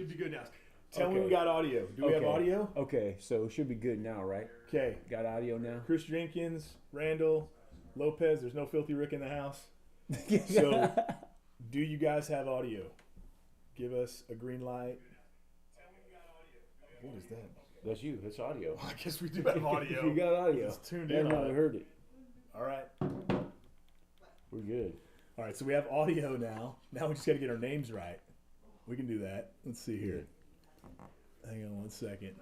Should be good now. Tell me we got audio. Do we have audio? Okay, so it should be good now, right? Okay. Got audio now? Chris Jenkins, Randall, Lopez. There's no Filthy Rick in the house. So, do you guys have audio? Give us a green light. What is that? That's you. That's audio. I guess we do have audio. You got audio. It's tuned in. Everyone heard it. All right. We're good. All right, so we have audio now. Now we just got to get our names right. We can do that. Let's see here. Hang on one second.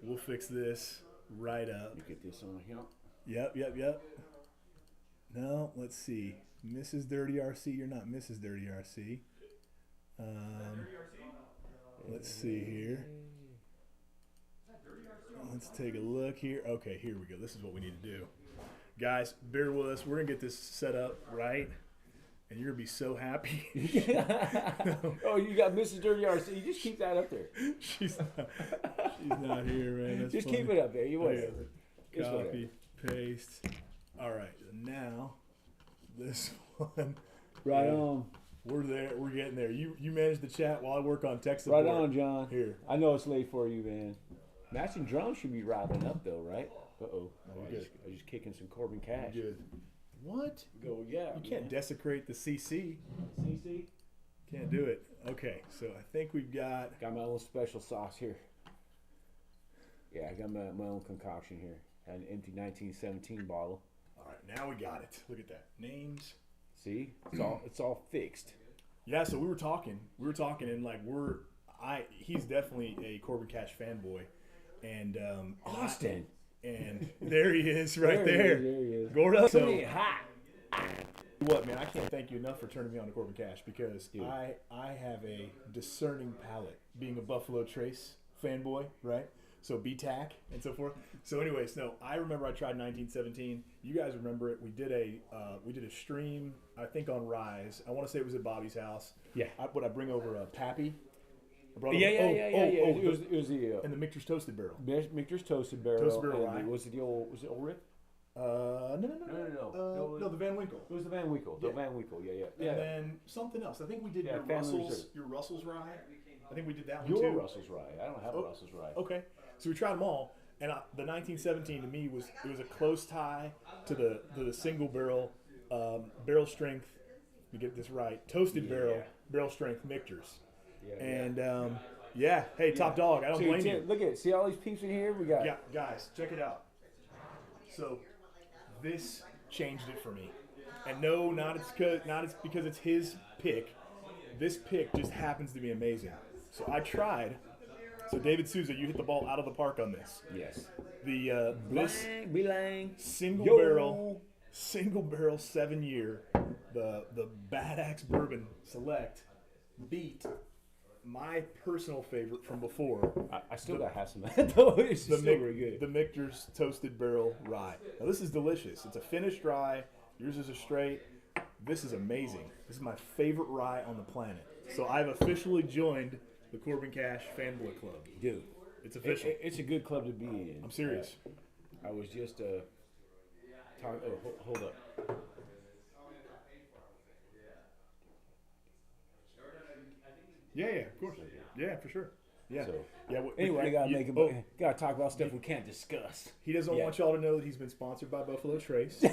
We'll fix this right up. You get this on here. Yep. No, let's see. Mrs. Dirty RC, you're not Mrs. Dirty RC. Let's see here. Let's take a look here. Okay, here we go. This is what we need to do. Guys, bear with us. We're going to get this set up right, and you're going to be so happy. Oh, you got Mrs. Dirty RC. You just keep that up there. She's not here, man. That's just funny. keep it up there. You want Copy, paste. All right, now this one. Right on. We're there. We're getting there. You manage the chat while I work on tech Right support. on, John. Here. I know it's late for you, man. Matching drums should be rattling up, though, right? Uh-oh. I was just kicking some Corbin Cash. Good. What? Go, yeah. You can't desecrate the CC. CC? Can't do it. Okay, so I think we've got my own special sauce here. Yeah, I got my own concoction here. Had an empty 1917 bottle. All right, now we got it. Look at that. Names. See? It's all fixed. Yeah, so we were talking, and like he's definitely a Corbin Cash fanboy, and Austin. And there he is, right there. There he is. Gordo. So hot. what, man? I can't thank you enough for turning me on to Corbin Cash because I have a discerning palate, being a Buffalo Trace fanboy, right? So B-Tac and so forth. So anyways, no, I remember I tried 1917. You guys remember it? We did a stream, I think on Rise. I want to say it was at Bobby's house. Yeah. I bring over a Pappy. Yeah. It was the and the Michter's Toasted Barrel. Michter's Toasted Barrel. Toasted Barrel, right? Was it old Rick? No. No, the Van Winkle. It was the Van Winkle. The Van Winkle. Yeah. And then something else. I think we did your Russell's Rye. I think we did that one your too. Russell's Rye. I don't have a Russell's Rye. Okay. So we tried them all, and the 1917 to me was a close tie to the single barrel strength. Let me get this right. Toasted barrel strength Michter's. And hey, top dog. I don't blame you. Look at it. See all these peeps in here? We got. Yeah, guys, check it out. So this changed it for me, and no, not it's because it's his pick. This pick just happens to be amazing. So I tried. So David Souza, you hit the ball out of the park on this. Yes. The this Belang. single barrel 7-year, the Bad Axe Bourbon Select beat my personal favorite from before. I still got half some of that though. It's still very good. The Michter's Toasted Barrel Rye. Now this is delicious. It's a finished rye. Yours is a straight. This is amazing. This is my favorite rye on the planet. So I've officially joined the Corbin Cash Fanboy Club. Dude, it's official. It's a good club to be in. I'm serious. I was just talking. Oh, hold up. Yeah, of course. Yeah, for sure. Yeah. So, yeah. Anyway, gotta talk about stuff we can't discuss. He doesn't want y'all to know that he's been sponsored by Buffalo Trace.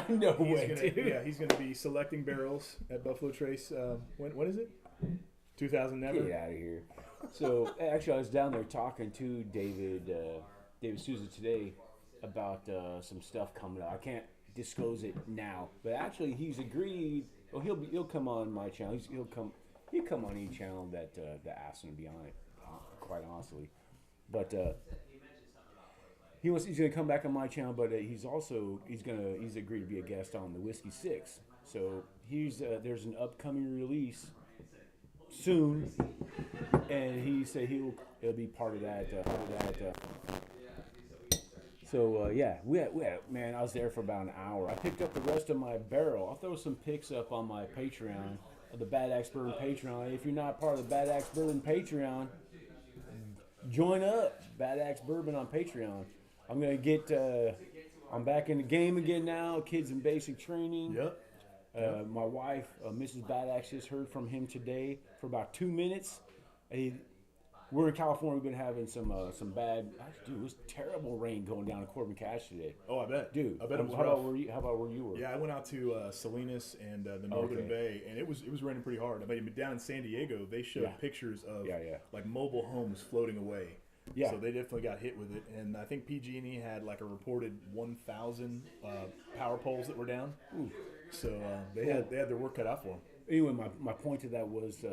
No way, dude. Yeah, he's gonna be selecting barrels at Buffalo Trace. When is it? 2000 never. Get out of here. So actually, I was down there talking to David Souza today about some stuff coming up. I can't disclose it now, but actually, he's agreed. Well, he'll come on my channel. He'll come on any channel that asks him to be on it. Quite honestly, but he's gonna come back on my channel. But he's agreed to be a guest on the Whiskey Six. So there's an upcoming release soon, and he said he'll be part of that. So man, I was there for about an hour. I picked up the rest of my barrel. I'll throw some pics up on my Patreon, the Bad Axe Bourbon Patreon. If you're not part of the Bad Axe Bourbon Patreon, join up. Bad Axe Bourbon on Patreon. I'm gonna get. I'm back in the game again now. Kids in basic training. Yep. My wife, Mrs. Bad Axe, just heard from him today for about 2 minutes. Hey, we're in California. We've been having some bad. Dude, it was terrible rain going down to Corbin Cash today. Oh, I bet. Dude, I bet it was how rough. about where you? How about where you were? Yeah, I went out to Salinas and the Northern Okay. Bay, and it was raining pretty hard. I mean, down in San Diego, they showed Yeah. pictures of Yeah. like mobile homes floating away. Yeah. So they definitely got hit with it, and I think PG&E had like a reported 1,000 power poles that were down. Ooh. So they had their work cut out for them. Anyway, my point to that was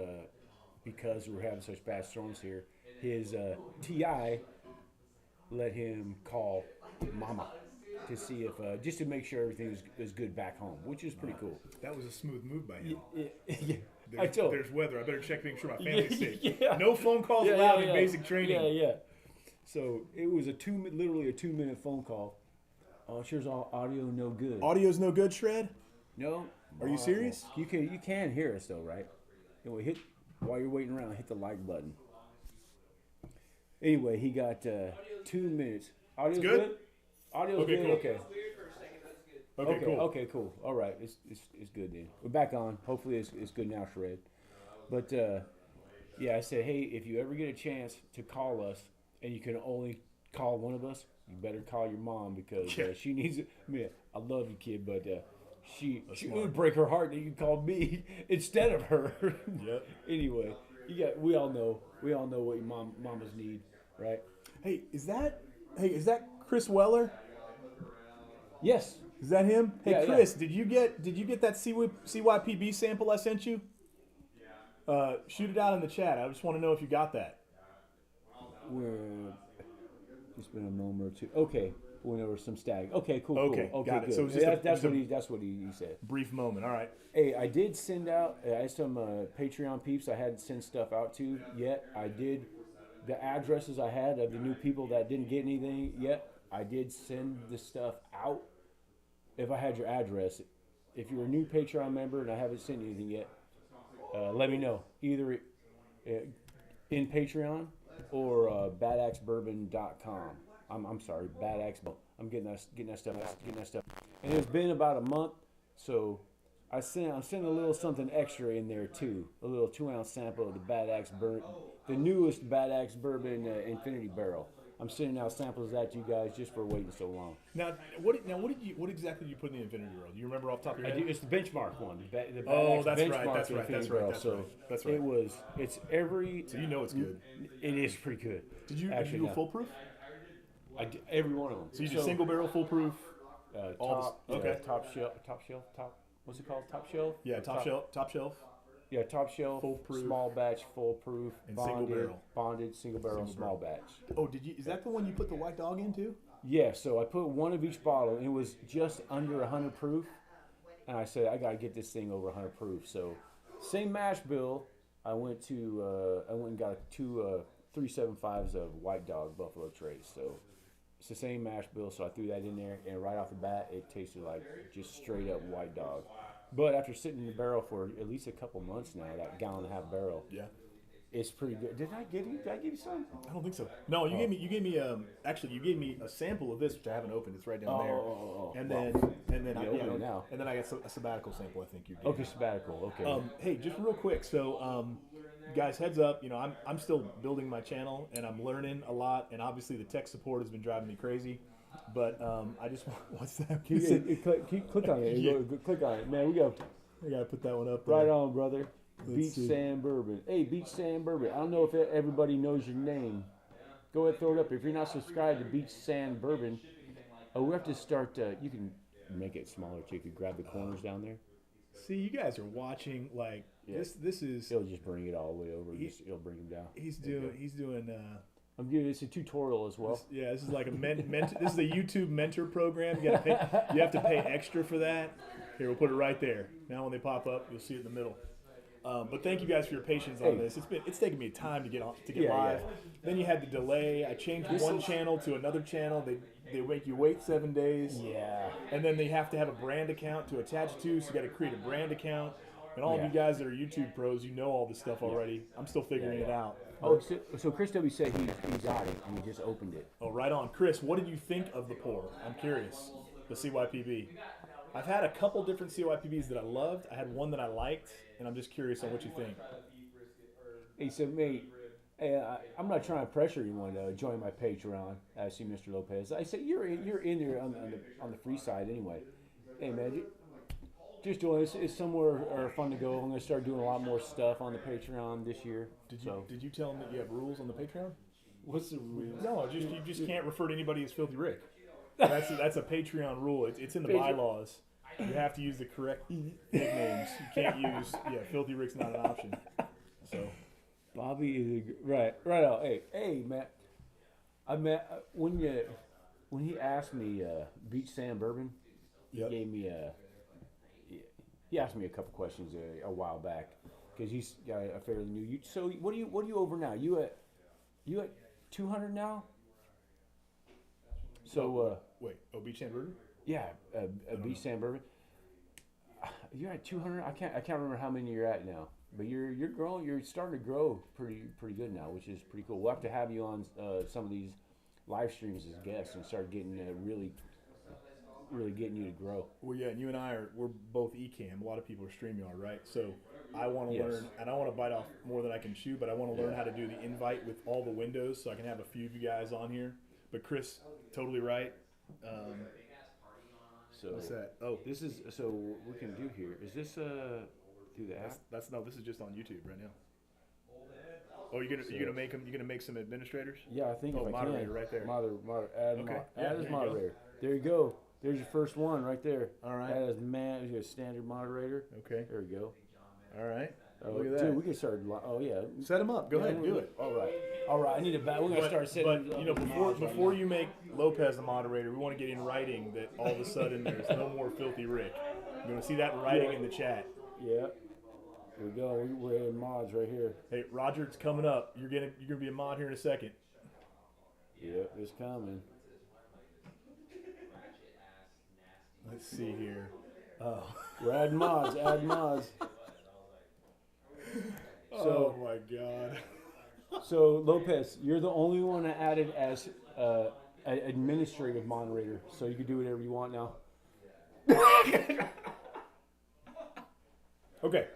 because we're having such bad storms here, his TI let him call Mama to see if just to make sure everything is good back home, which is pretty cool. That was a smooth move by him. Yeah. I told. There's weather. I better check to make sure my family's safe. Yeah. No phone calls allowed in basic training. Yeah. So it was literally a 2-minute phone call. Oh, sure's all audio no good. Audio's no good, Shred? No. Are you serious? You can hear us though, right? Anyway, while you're waiting around, hit the like button. Anyway, he got 2 minutes. Audio's good? Audio's Okay, good. cool. Okay. Okay, cool. Okay, cool. All right, it's good then. We're back on. Hopefully, it's good now, Shred. But yeah, I said, hey, if you ever get a chance to call us, and you can only call one of us, you better call your mom because she needs it. I mean, I love you, kid, but she would break her heart that you called me instead of her. Yep. Anyway, we all know what your mamas need, right? Hey, is that Chris Weller? Yes. Is that him? Hey, Yeah, Chris, did you get that CYPB sample I sent you? Shoot it out in the chat. I just want to know if you got that. We're just been a moment or two. Okay, when there was some static. Okay, cool. Okay, cool. Okay, got it. good. So it was just that's what he said. Brief moment. All right. Hey, I did send out. I had some Patreon peeps I hadn't sent stuff out to yet. I did the addresses I had of the new people that didn't get anything yet. I did send the stuff out. If I had your address, if you're a new Patreon member and I haven't sent you anything yet, let me know. Either in Patreon or badaxebourbon.com. I'm sorry, badax. I'm getting that stuff. And it's been about a month, so I'm sending a little something extra in there too. A little 2-ounce sample of the Badax Bourbon, the newest Badax Bourbon Infinity Barrel. I'm sending out samples of that to you guys just for waiting so long. Now, what exactly did you put in the Infinity Barrel? Do you remember off the top of your head? It's the benchmark one. The Oh, Badax that's benchmark right. That's Infinity right. Barrel. That's right. It's every. So you know it's good. It is pretty good. Did you Actually, do no. foolproof? I did every one of them. So you did single barrel foolproof? Okay. Top shelf. What's it called? Top shelf. Yeah, top shelf. Yeah, top shelf. Foolproof. Small batch, foolproof, And bonded, single barrel, small batch. Oh, is that the one you put the white dog into? Yeah, so I put one of each bottle, and it was just under 100 proof. And I said, I gotta get this thing over 100 proof. So, same mash bill. I went and got two 375s of White Dog Buffalo Trace. So, it's the same mash bill. So I threw that in there, and right off the bat, it tasted like just straight up White Dog. But after sitting in the barrel for at least a couple months now, that 1.5 gallon barrel, Yeah. it's pretty good. Did I give you some? I don't think so. No, you gave me actually you gave me a sample of this which I haven't opened. It's right down there. And then I got a sabbatical sample. I think you gave. Okay, sabbatical. Okay. Hey, just real quick. So, guys, heads up. You know, I'm still building my channel and I'm learning a lot. And obviously, the tech support has been driving me crazy. But I just what's that? Click on it. Yeah. Click on it, man. We gotta put that one up there. right on, brother. Let's see. Beach Sand Bourbon. Hey, Beach Sand Bourbon. I don't know if everybody knows your name. Go ahead, throw it up. If you're not subscribed to Beach Sand Bourbon, we have to start. You can make it smaller too. You can grab the corners down there. See, you guys are watching like this is. It'll just bring it all the way over. It'll bring them down. He's doing. I'm giving this a tutorial as well. This is like a this is a YouTube mentor program. You have to pay extra for that. Here, we'll put it right there. Now when they pop up, you'll see it in the middle. But thank you guys for your patience on this. It's taken me time to get live. Yeah. Then you had the delay. I changed one channel to another channel. They make you wait 7 days. Yeah. And then they have to have a brand account to attach to, so you got to create a brand account. And all of you guys that are YouTube pros, you know all this stuff already. I'm still figuring it out. Oh, so Chris W said he got it and he just opened it. Oh, right on. Chris, what did you think of the pour? I'm curious. The CYPB. I've had a couple different CYPBs that I loved. I had one that I liked, and I'm just curious on what you think. Hey, so mate, Hey, I'm not trying to pressure anyone to join my Patreon. I see Mr. Lopez. I said you're in there on the free side anyway. Hey man, just join. It's somewhere fun to go. I'm gonna start doing a lot more stuff on the Patreon this year. Did you tell him that you have rules on the Patreon? What's the rules? No, you just can't refer to anybody as Filthy Rick. That's a Patreon rule. It's in the bylaws. You have to use the correct nicknames. You can't use Filthy Rick's not an option. So Bobby is right out. Hey, Matt. I met when he asked me Beach Sand Bourbon. He gave me he asked me a couple questions a while back because he's got a fairly new. So what are you over now? You at 200 now? So wait, Beach Sand Bourbon? Yeah, Beach Sand Bourbon. You're at 200. I can't remember how many you're at now. But you're growing. You're starting to grow pretty good now, which is pretty cool. We'll have to have you on some of these live streams as guests and start getting really getting you to grow. Well, yeah, and you and we're both Ecamm. A lot of people are StreamYard, right? So I want to learn, and I want to bite off more than I can chew, but I want to learn how to do the invite with all the windows so I can have a few of you guys on here. But Chris, totally right. So what's that? Oh, this is so what we can do here. Is this do that? That's no. This is just on YouTube right now. Oh, you're gonna make some administrators? Yeah, I think. Oh, if moderator I can. right there. Add as moderator. There you go. There's your first one right there. All right. Add as your standard moderator. Okay. There we go. All right. Look at that. Dude, we can start. Oh yeah. Set them up. Go ahead. Do it. All right. I need a bat. We're gonna start setting. But before you make Lopez the moderator, we want to get in writing that all of a sudden there's no more Filthy Rick. You want to see that in writing in the chat. Yeah. Here we go. We're in mods right here. Hey, Roger's coming up. You're gonna be a mod here in a second. Yep, it's coming. Let's see here. Oh. We're adding mods. Oh my God. So Lopez, you're the only one that added as an administrative moderator, so you can do whatever you want now. Okay.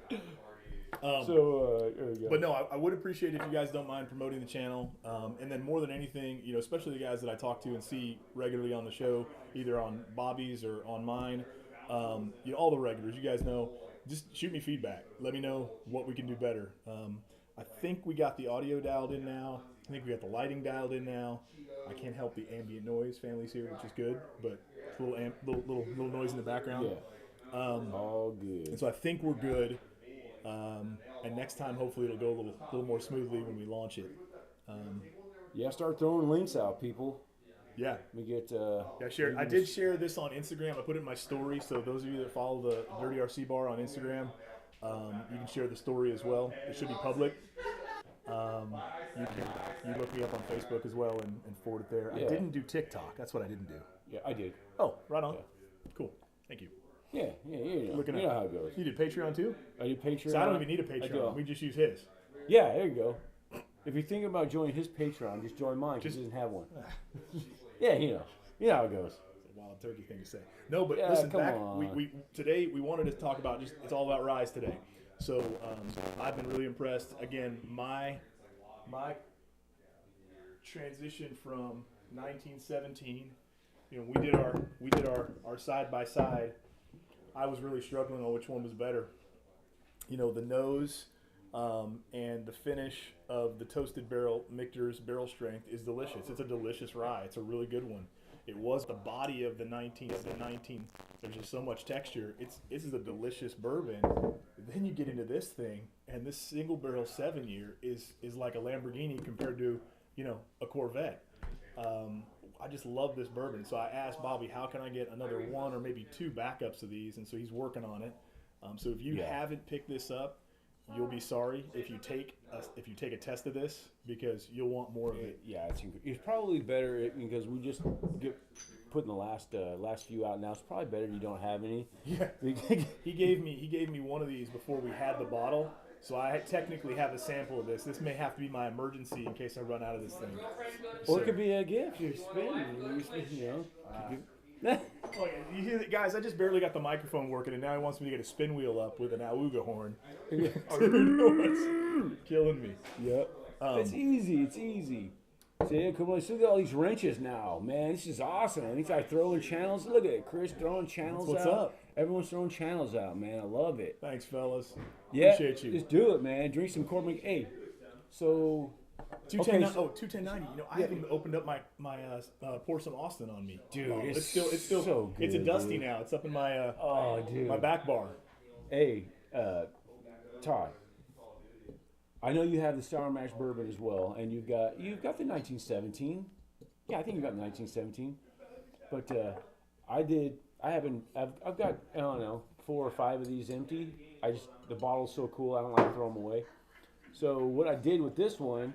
There we go. But no, I would appreciate if you guys don't mind promoting the channel. And then more than anything, especially the guys that I talk to and see regularly on the show, either on Bobby's or on mine, all the regulars, you guys know, just shoot me feedback. Let me know what we can do better. I think we got the audio dialed in now. I think we got the lighting dialed in now. I can't help the ambient noise. Family's here, which is good, but it's a little noise in the background. Yeah. All good. And so I think we're good. And next time, hopefully, it'll go a little more smoothly when we launch it. Start throwing links out, people. Yeah. We get. Share. I did share this on Instagram. I put it in my story. So those of you that follow the Dirty RC Bar on Instagram, you can share the story as well. It should be public. You look me up on Facebook as well and forward it there. Yeah. I didn't do TikTok. That's what I didn't do. Yeah, I did. Oh, right on. Yeah. Cool. Thank you. Yeah. You know how it goes. You did Patreon too? I did Patreon. So I don't even need a Patreon. We just use his. Yeah, there you go. If you're thinking about joining his Patreon, just join mine because he doesn't have one. Yeah, you know how it goes. It's a wild turkey thing to say. No, but listen, we today we wanted to talk about it's all about Rise today. So I've been really impressed. Again, my transition from 1917. We did our side by side. I was really struggling on which one was better. The nose and the finish of the toasted barrel Michter's barrel strength is delicious. It's a delicious rye. It's a really good one. It was the body of the 19. There's just so much texture. This is a delicious bourbon. Then you get into this thing, and this single barrel 7-year is like a Lamborghini compared to a Corvette. I just love this bourbon. So I asked Bobby, how can I get another one or maybe 2 backups of these? And so he's working on it. So if you haven't picked this up, you'll be sorry if you take a test of this because you'll want more of it. Yeah, it's probably better because we just get putting the last few out now. It's probably better you don't have any. Yeah. He gave me one of these before we had the bottle. So I technically have a sample of this. This may have to be my emergency in case I run out of this thing. Or it could be a gift. You're spinning, you hear that, guys? I just barely got the microphone working, and now he wants me to get a spin wheel up with an auga horn. Killing me. Yep. It's easy. It's easy. See, come on, look at all these wrenches now, man. This is awesome. And he's like throwing channels. Look at it, Chris throwing channels what's out. up. Everyone's throwing channels out, man. I love it. Thanks, fellas. Yeah, Appreciate you. just do it, man. Drink some Corbin. Hey, so 21090. You know, I haven't even opened up my pour some Austin on me, dude. It's still so good, it's a dusty dude. now. It's up in my dude, my back bar. Hey, Todd. I know you have the Sour Mash Bourbon as well, and you've got the 1917. Yeah, I think you got the 1917. But I've got, I don't know, 4 or 5 of these empty. The bottle's so cool, I don't like to throw them away. So what I did with this one,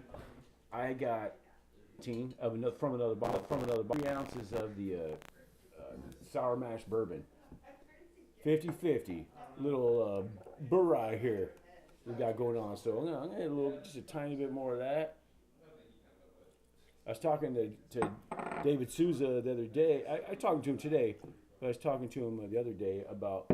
I got from another bottle, 3 ounces of the Sour Mash Bourbon. 50-50, little Burai here we got going on. So I'm gonna add just a tiny bit more of that. I was talking to David Souza the other day. I talked to him today, but I was talking to him the other day about,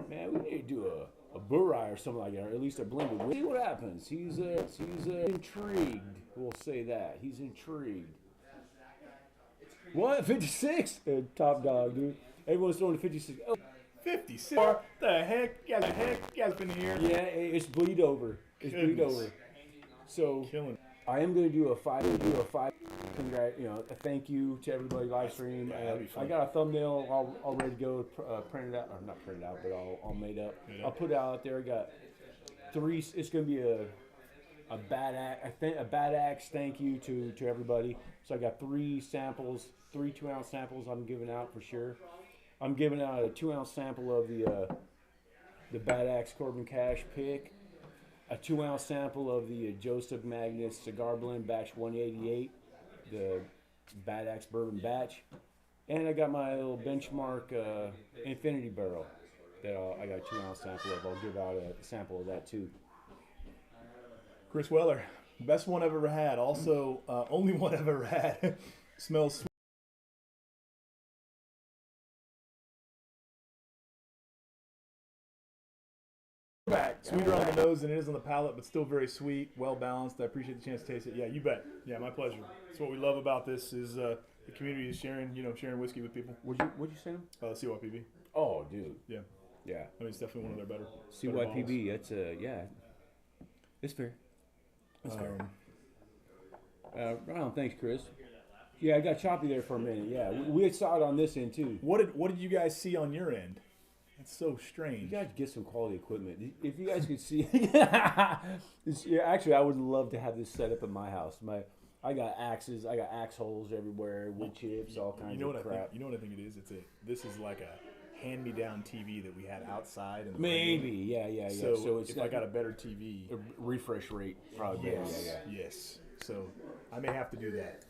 man, we need to do a Burai or something like that, or at least a blended. We'll see what happens. He's intrigued. We'll say that. He's intrigued. What? 56? Top dog, dude. Everyone's throwing 56. Oh. 56. What the heck? You guys been here? Yeah, it's bleed over. It's bleed over. So Killing. I am going to do a 5. A thank you to everybody live stream. I got a thumbnail all ready to go, printed out, or not printed out, but all made up. I'll put it out there. I got 3. It's going to be a bad axe thank you to everybody. So I got 3 samples, 3 2-ounce samples I'm giving out for sure. I'm giving out a 2-ounce sample of the Bad Axe Corbin Cash pick, a 2-ounce sample of the Joseph Magnus Cigar Blend Batch 188, the Bad Axe Bourbon Batch, and I got my little benchmark Infinity Barrel that I got a 2-ounce sample of. I'll give out a sample of that too. Chris Weller, best one I've ever had. Also, only one I've ever had. Smells sweet. Sweeter on the nose than it is on the palate, but still very sweet, well balanced. I appreciate the chance to taste it. Yeah, you bet. Yeah, my pleasure. That's what we love about this is the community is sharing whiskey with people. What'd you say? CYPB. Oh, dude. Yeah. Yeah. I mean, it's definitely one of their better. CYPB. That's it's fair. That's fair. Ron, thanks, Chris. Yeah, I got choppy there for a minute. Yeah, we saw it on this end too. What did you guys see on your end? It's so strange. You guys get some quality equipment. If you guys could see, actually, I would love to have this set up in my house. I got axes, I got axe holes everywhere, wood chips, all kinds of crap. You know what I think it is? This is like a hand-me-down TV that we had outside. In the Maybe, yeah. So it's if I got a better TV, a refresh rate probably. Yes, yes. So I may have to do that.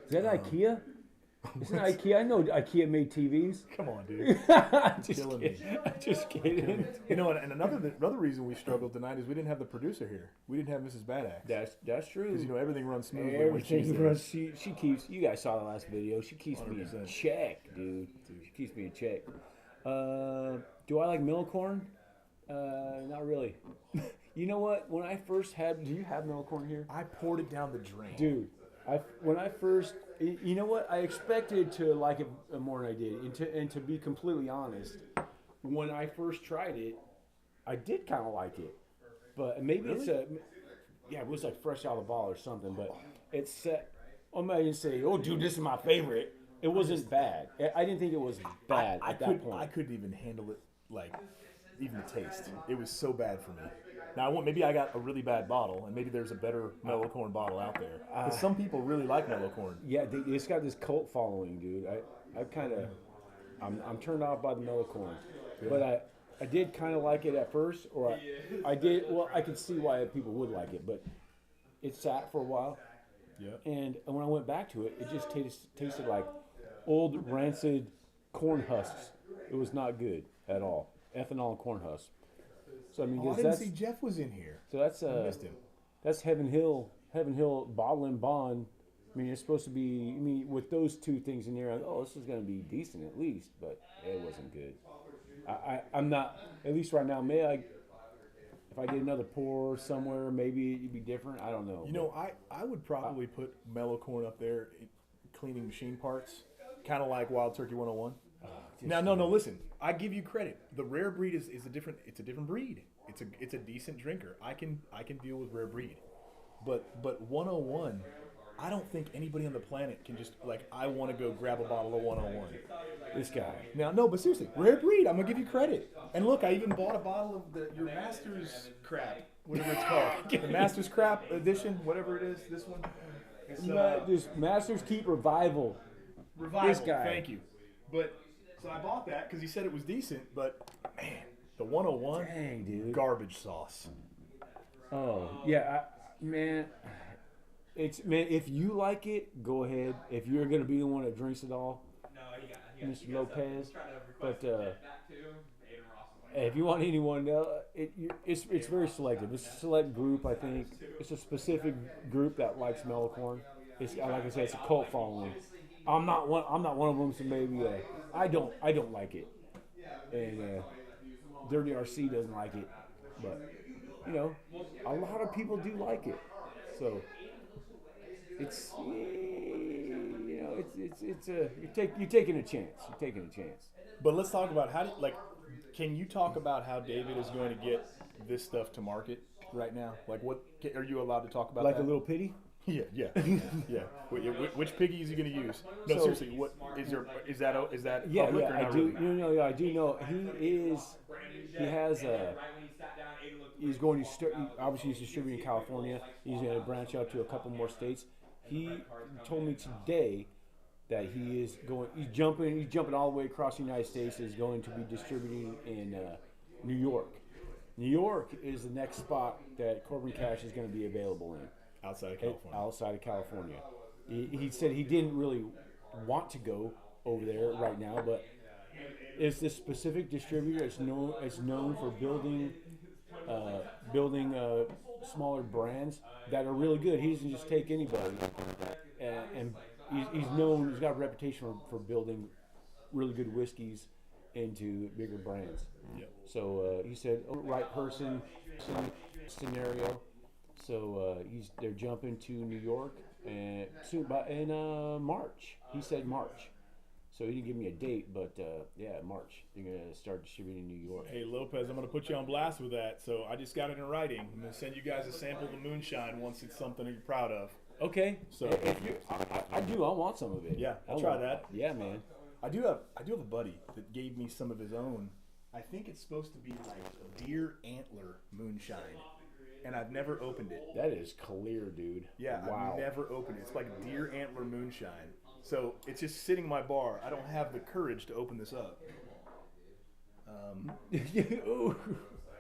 Is that IKEA? Isn't it IKEA? I know IKEA made TVs. Come on, dude. Killing me. I'm just kidding. You know, and another reason we struggled tonight is we didn't have the producer here. We didn't have Mrs. Badax. That's true. Because everything runs smoothly. Everything runs. She keeps. You guys saw the last video. She keeps 100%. Me in check, dude. She keeps me in check. Do I like Millicorn? Not really. You know what? When I first had, do you have Millicorn here? I poured it down the drain, dude. When I first, you know what? I expected to like it more than I did. And to be completely honest, when I first tried it, I did kind of like it. But maybe really? It was like fresh out of the bottle or something. But it's set. I'm not even say, oh, dude, this is my favorite. It wasn't bad. I didn't think it was bad at that point. I couldn't even handle it, like, even the taste. It was so bad for me. Now, maybe I got a really bad bottle, and maybe there's a better Mellow-Corn bottle out there. Because some people really like Mellow-Corn. Yeah, it's got this cult following, dude. I'm turned off by the Mellow-Corn. Yeah. But I did kind of like it at first, or I did. Well, I could see why people would like it, but it sat for a while. Yeah. And when I went back to it, it just tasted like old rancid corn husks. It was not good at all. Ethanol and corn husks. So I mean, I didn't see Jeff was in here. So that's I missed him. That's Heaven Hill Bottle and Bond. I mean, it's supposed to be. I mean, with those two things in there, this is going to be decent at least, but it wasn't good. I'm not. At least right now, if If I did another pour somewhere, maybe it'd be different. I don't know. You know, I would probably put mellow corn up there, cleaning machine parts, kind of like Wild Turkey 101. Now, no, listen. I give you credit. The rare breed is a different. It's a different breed. It's a decent drinker. I can deal with rare breed, but 101. I don't think anybody on the planet can just like. I want to go grab a bottle of 101. This guy. Now, no, but seriously, rare breed. I'm gonna give you credit. And look, I even bought a bottle of your Master's crap, whatever it's called, the Master's crap edition, whatever it is. This one. It's, this Masters Keep Revival. This guy. Thank you. But so I bought that because he said it was decent. But man, the 101, dang, dude, garbage sauce. Oh yeah, man. If you like it, go ahead. If you're gonna be the one that drinks it all, Mr. Lopez. But if you want anyone else, it's very selective. It's a select group, I think. It's a specific group that likes mellow corn. It's like I said, it's a cult following. I'm not one of them, so maybe I don't like it, and Dirty RC doesn't like it, but you know, a lot of people do like it. So it's you're taking a chance. You're taking a chance. But let's talk about can you talk about how David is going to get this stuff to market right now? Like, what are you allowed to talk about? Like that? a little pity? Yeah. Which piggy is he going to use? No, seriously. What is that? Yeah, public or I not do. Really? I do know. He's going to start. Obviously, he's distributing in California. He's going to branch out to a couple more states. He told me today that he's jumping all the way across the United States. Is going to be distributing in New York. New York is the next spot that Corbin Cash is going to be available in. Outside of California. Outside of California. He said he didn't really want to go over there right now, but it's this specific distributor. It's known for building smaller brands that are really good. He doesn't just take anybody, and he's known. He's got a reputation for building really good whiskeys into bigger brands. Yep. So he said, right person, scenario. So they're jumping to New York and soon, in March. He said March. So he didn't give me a date, but March. They're gonna start distributing in New York. Hey Lopez, I'm gonna put you on blast with that. So I just got it in writing. I'm gonna send you guys a sample of the moonshine once it's something that you're proud of. Okay. So I do. I want some of it. Yeah, I'll try that. Yeah, man. I do have a buddy that gave me some of his own. I think it's supposed to be like deer antler moonshine. And I've never opened it. That is clear, dude. Yeah, wow. I've never opened it. It's like deer antler moonshine. So it's just sitting in my bar. I don't have the courage to open this up.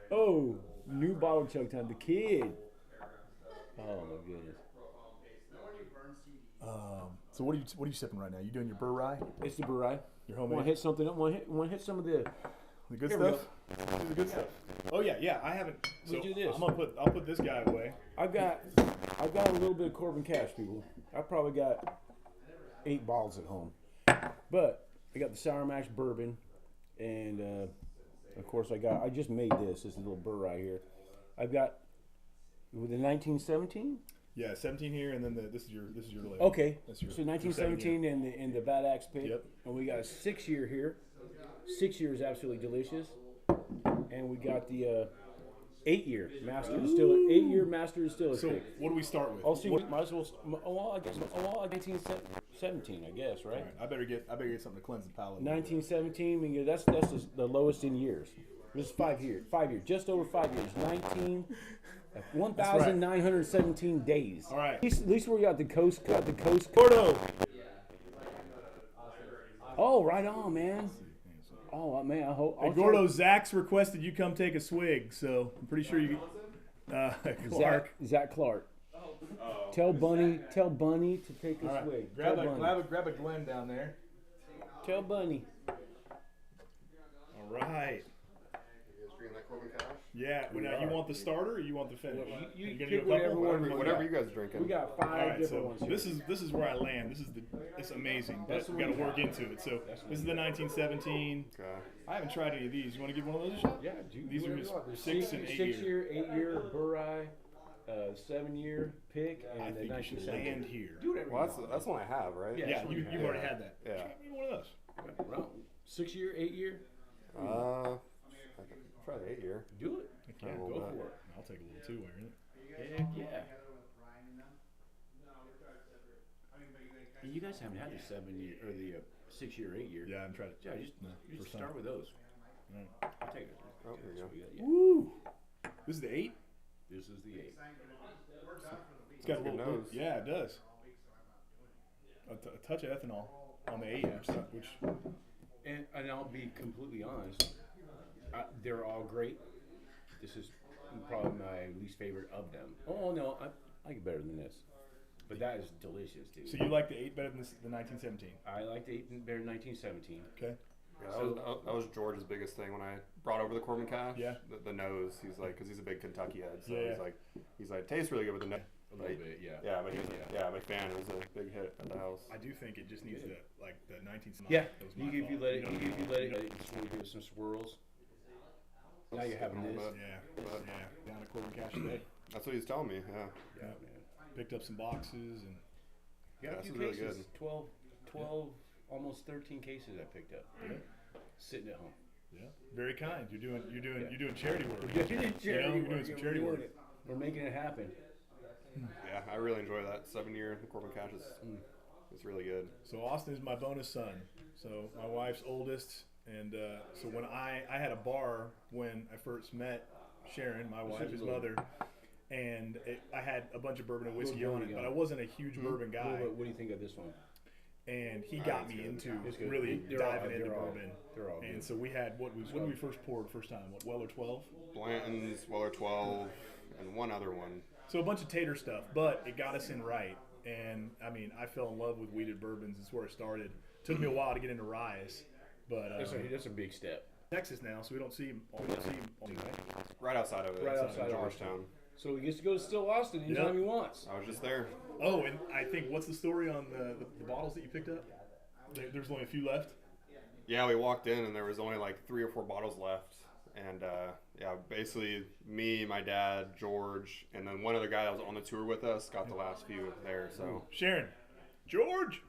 Oh, new bottle chug time. The kid. Oh my goodness. So what are you sipping right now? You doing your burr rye? It's the burr rye. Your homemade. Want to hit something? Want to hit some of the good stuff? The good stuff. Oh yeah. I haven't. So we do this. I'll put this guy away. I've got a little bit of Corbin Cash, people. I probably got 8 bottles at home, but I got the Sour Mash bourbon, and of course I just made this little burr right here. I've got with the 1917. Yeah, 17 here, and then this is your label. Okay, That's your, so 1917 in the Bad Axe pit. Yep. And we got a 6-year here. 6 years absolutely delicious, and we got the 8-year Master Distiller. 8-year Master Distiller. So what do we start with? I'll see. Might as well. I guess. 1917. I guess, right? I better get something to cleanse the palate. 1917. We that's the lowest in years. This is 5 years. 5 years. Just over 5 years. 1,917 days. All right. At least we got the coast. Gordo. Oh, right on, man. Oh man, I hope. Hey, Gordo, Zach's requested you come take a swig, so I'm pretty sure you. Clark. Zach Clark. Tell Bunny to take a swig. Grab a Glen down there. Tell Bunny. All right. You guys drinking that Corbin Cash? Yeah. Well, now you want the starter or you want the finish? Well, you Are gonna pick do a couple? whatever one. Whatever you guys are drinking. We got 5 All right, different so ones here. this is where I land. It's amazing, but we got to work into it. So this is the 1917. Okay. I haven't tried any of these. You want to give one of those a shot? Yeah, These are just 6 and 8 6 year. year, 8 year Burai, 7 year pick, I and the think you should 1970. land here. Do whatever Well, you want. that's one I have, right? Yeah. Yeah, you've already had that. Yeah. Give me one of those. Well, 6 year, 8 year, Try the 8 year. do it. Yeah, little go bit. for it. I'll take a little too. Isn't it? Heck yeah. And you guys haven't had the 7 year or the 6 year, 8 year. Yeah, I'm trying to. Yeah, just first start time. with those. Right. I'll take it. Oh, there you go. Yeah. Woo! This is the 8. This is the 8. It's got a That's a good little. nose. Yeah, it does. A touch of ethanol on the 8, which And I'll be completely honest, they're all great. This is probably my least favorite of them. Oh no, I like it better than this. But that is delicious, dude. so you like the 8 better than the 1917? I like the 8 better than 1917. Okay. Yeah, that was George's biggest thing when I brought over the Corbin Cash. Yeah. The nose. He's like, because he's a big Kentucky head, so Yeah. he's like, tastes really good with the nose. A little bit, yeah. Yeah, but McFan was a big hit at the house. I do think it just needs the 1917. Yeah, That was my if you fault. let it, know, you let it, just want to give it some swirls. Now you're having this. Yeah. Down at Corbin Cash today. That's what he was telling me. Yeah. Yeah. Picked up some boxes and Got a this few is really cases. good. 12, almost 13 cases I picked up. Yeah. Sitting at home. yeah, very kind. You're doing charity work. We're doing you're doing some charity work. We're making it happen. Yeah, I really enjoy that 7 year. The Corbin Cash is it's really good. So Austin is my bonus son. So my wife's oldest, and so when I had a bar when I first met Sharon, my wife, his mother, and I had a bunch of bourbon and whiskey on it, but I wasn't a huge bourbon guy. What do you think of this one? And he got me into It's good. really They're all- diving into they're all- bourbon. they're all and good. so we had what did we first poured first time? What, Weller 12? Blanton's, Weller 12, and one other one. So a bunch of tater stuff, but it got us in right. And I mean, I fell in love with wheated bourbons. That's where it started. Took me a while to get into ryes, but That's a big step. Texas now, so we don't see him. Right outside of it. Right It's outside of Georgetown. So he gets to go to Still Austin anytime he wants. I was just there. Oh, and I think what's the story on the bottles that you picked up? There's only a few left. Yeah, we walked in and there was only like 3 or 4 bottles left. And yeah, basically me, my dad, George, and then one other guy that was on the tour with us got the last few there. So Sharon, George.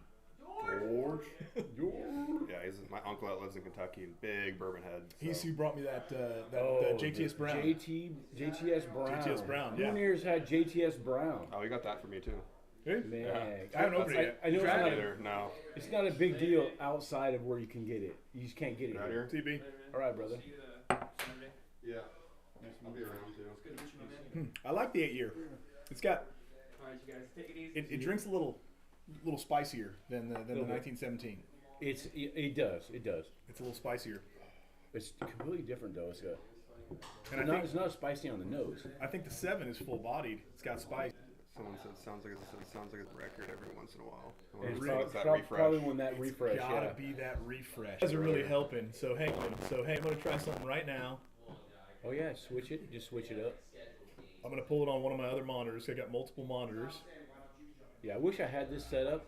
George. Yeah, he's my uncle that lives in Kentucky, big bourbon head. So. He's who brought me that JTS Brown. JTS Brown. JTS Brown, Who yeah. nears had JTS Brown? Oh, he got that for me too. Hey? Man, Yeah. I haven't opened it yet. I know it's Tried not, either? No. it's not a big deal outside of where you can get it. You just can't get it Right here. here? TB. All right, brother. Yeah. I'll be around too. I like the 8 year. It's got it drinks a little spicier than the 1917. It does. It's a little spicier. It's completely different though. It's And it's not spicy on the nose. I think the 7 is full bodied. It's got spice. Someone said it sounds like a record every once in a while. I And wonder it's if it's that prob- refresh. probably when that refresh. Gotta Yeah. be that refresh. You guys are really helping. So hey, I'm gonna try something right now. Oh yeah, switch it. Just switch it up. I'm gonna pull it on one of my other monitors. I got multiple monitors, Yeah, I wish I had this set up.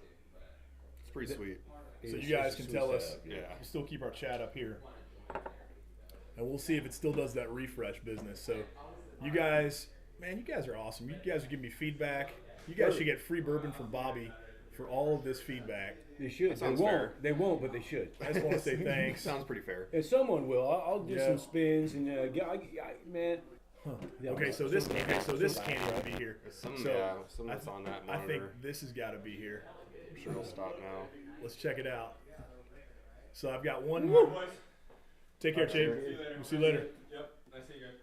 It's pretty sweet. so It's you guys just a can sweet tell us. setup, Yeah. We'll still keep our chat up here, and we'll see if it still does that refresh business. So, you guys, man, you guys are awesome. You guys are giving me feedback. You guys should get free bourbon from Bobby for all of this feedback. They should. They sounds won't. fair. They won't, but they should. I just want to say thanks. Sounds pretty fair. And someone will. I'll do Yeah. some spins and man. Okay, so this can't even be here. Some So, that's on that I think monitor. this has got to be here. I'm sure it'll stop now. Let's check it out. So I've got one. Take care, Chase. We'll see you later. Yep, nice seeing you guys.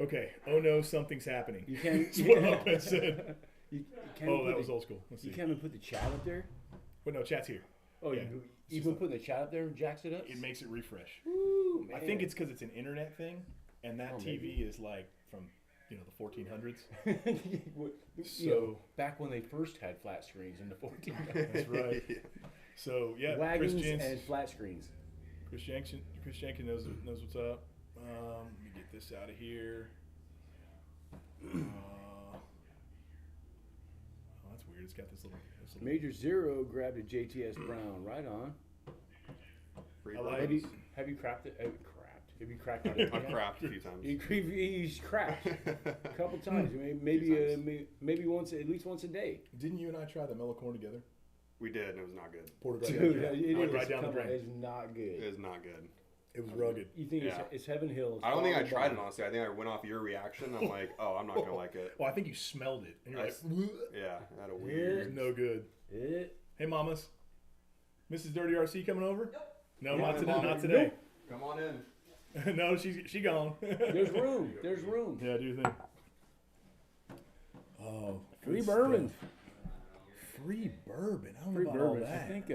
Okay. Oh no, something's happening. You can't. That's what Lopez said. You can't Oh, put that was the, old school. Let's see. You can't even put the chat up there. Wait, no, chat's here. Oh, Yeah. you even putting the chat up there jacks it up. It makes it refresh. Ooh, man. I think it's because it's an internet thing, and that Oh, TV is like from the 1400s. You So- know, back when they first had flat screens in the 1400s. That's right. So yeah, Wagons Chris and flat screens. Jenkins knows what's up. Let me get this out of here. That's weird. It's got this little Major Zero grabbed a JTS Brown. Right on. Free I like Have bourbons. you crapped it? Have you cracked on it? I've crapped a few times. He's cracked a couple times. Maybe once, at least once a day. Didn't you and I try the mellow corn together? We did, and it was not good. Poured it right Dude, down. it Went is right down the drain. It's not It good. is not good. It was rugged. You think Yeah. it's Heaven Hill? I don't think I tried it, honestly. I think I went off your reaction. I'm like, oh, I'm not going to like it. Well, I think you smelled it. And you're like, Yeah, I had a it's weird. no good. It. Hey, mamas. Mrs. Dirty RC coming over? No, Come not on in, today. Mama. Not today. Come on in. No, she gone. There's room. There's room. Yeah, do you think? Oh, Free good bourbon. stuff. Free bourbon. I don't Free know about bourbon. all I that. think.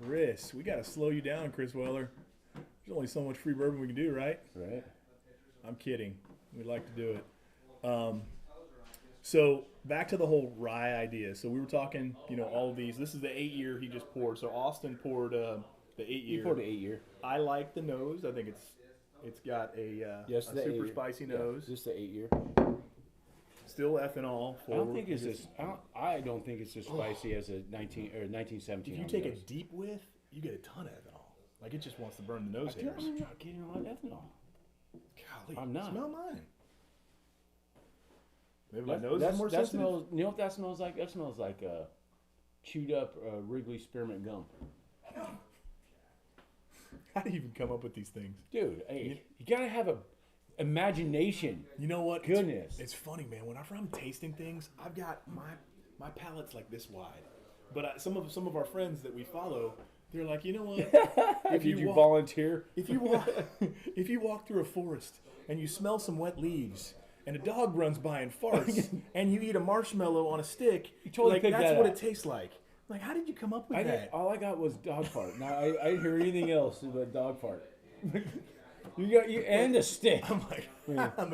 Chris, we got to slow you down, Chris Weller. There's only so much free bourbon we can do, right? Right. I'm kidding. We'd like to do it. So back to the whole rye idea. So we were talking, all of these. This is the 8-year he just poured. So Austin poured the 8-year. You poured an 8-year. I like the nose. I think it's got a Yes, the super 8-year. spicy Yeah, nose. just the 8-year. Still ethanol. I don't forward. think it's as I don't think it's as spicy as a 1917. If you take a deep whiff, you get a ton of ethanol. Like it just wants to burn the nose hairs. I'm not getting a lot of ethanol. Golly, I'm not. Smell mine. Maybe my nose is more that sensitive. smells. You know what that smells like? That smells like chewed up Wrigley spearmint gum. How do you even come up with these things? Dude, hey, you gotta have a imagination. You know what? Goodness. It's funny, man. Whenever I'm tasting things, I've got my palate's like this wide. But some of our friends that we follow, they're like, you know what? Did you volunteer? If you walk through a forest and you smell some wet leaves, and a dog runs by and farts, and you eat a marshmallow on a stick, You totally like picked that's that what up. it tastes like. Like, how did you come up with that? All I got was dog fart. Now I didn't hear anything else but dog fart. you and a stick, I'm like,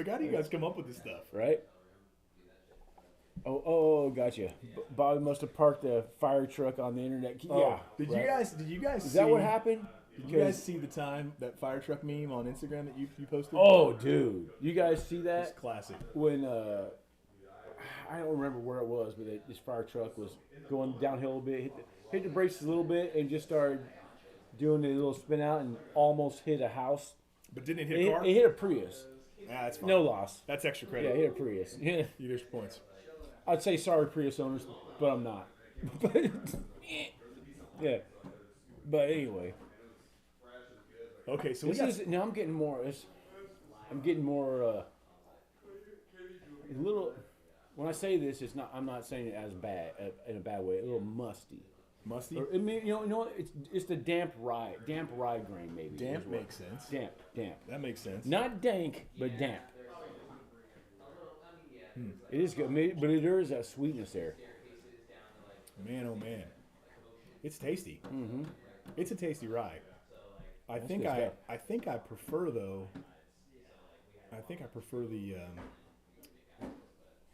how do you guys come up with this stuff? right? Oh, gotcha. Bobby must have parked the fire truck on the internet. Yeah. Oh, Did right. you guys Is see, that what happened? Did you guys see the time that fire truck meme on Instagram that you posted? Oh, dude, you guys see It's that classic. when I don't remember where it was, but this fire truck was going downhill a bit, hit the brakes a little bit, and just started doing a little spin out and almost hit a house. But didn't it hit a car? It hit a Prius. That's fine. No loss. That's extra Yeah, credit. it hit a Prius. Yeah. You get your points. I'd say sorry, Prius owners, but I'm not. Yeah. But anyway, Okay, so we this got is now I'm getting more. I'm getting more. A little. When I say this, it's not. I'm not saying it as bad in a bad way. A little musty. musty. Or, I mean, you know what? It's the damp rye grain maybe. Damp is what- makes sense. Damp. That makes sense. Not dank, but damp. It is good, but there is that sweetness there. Man, oh man, it's tasty. Mm-hmm. It's a tasty rye. I think good stuff. I prefer though. I think I prefer the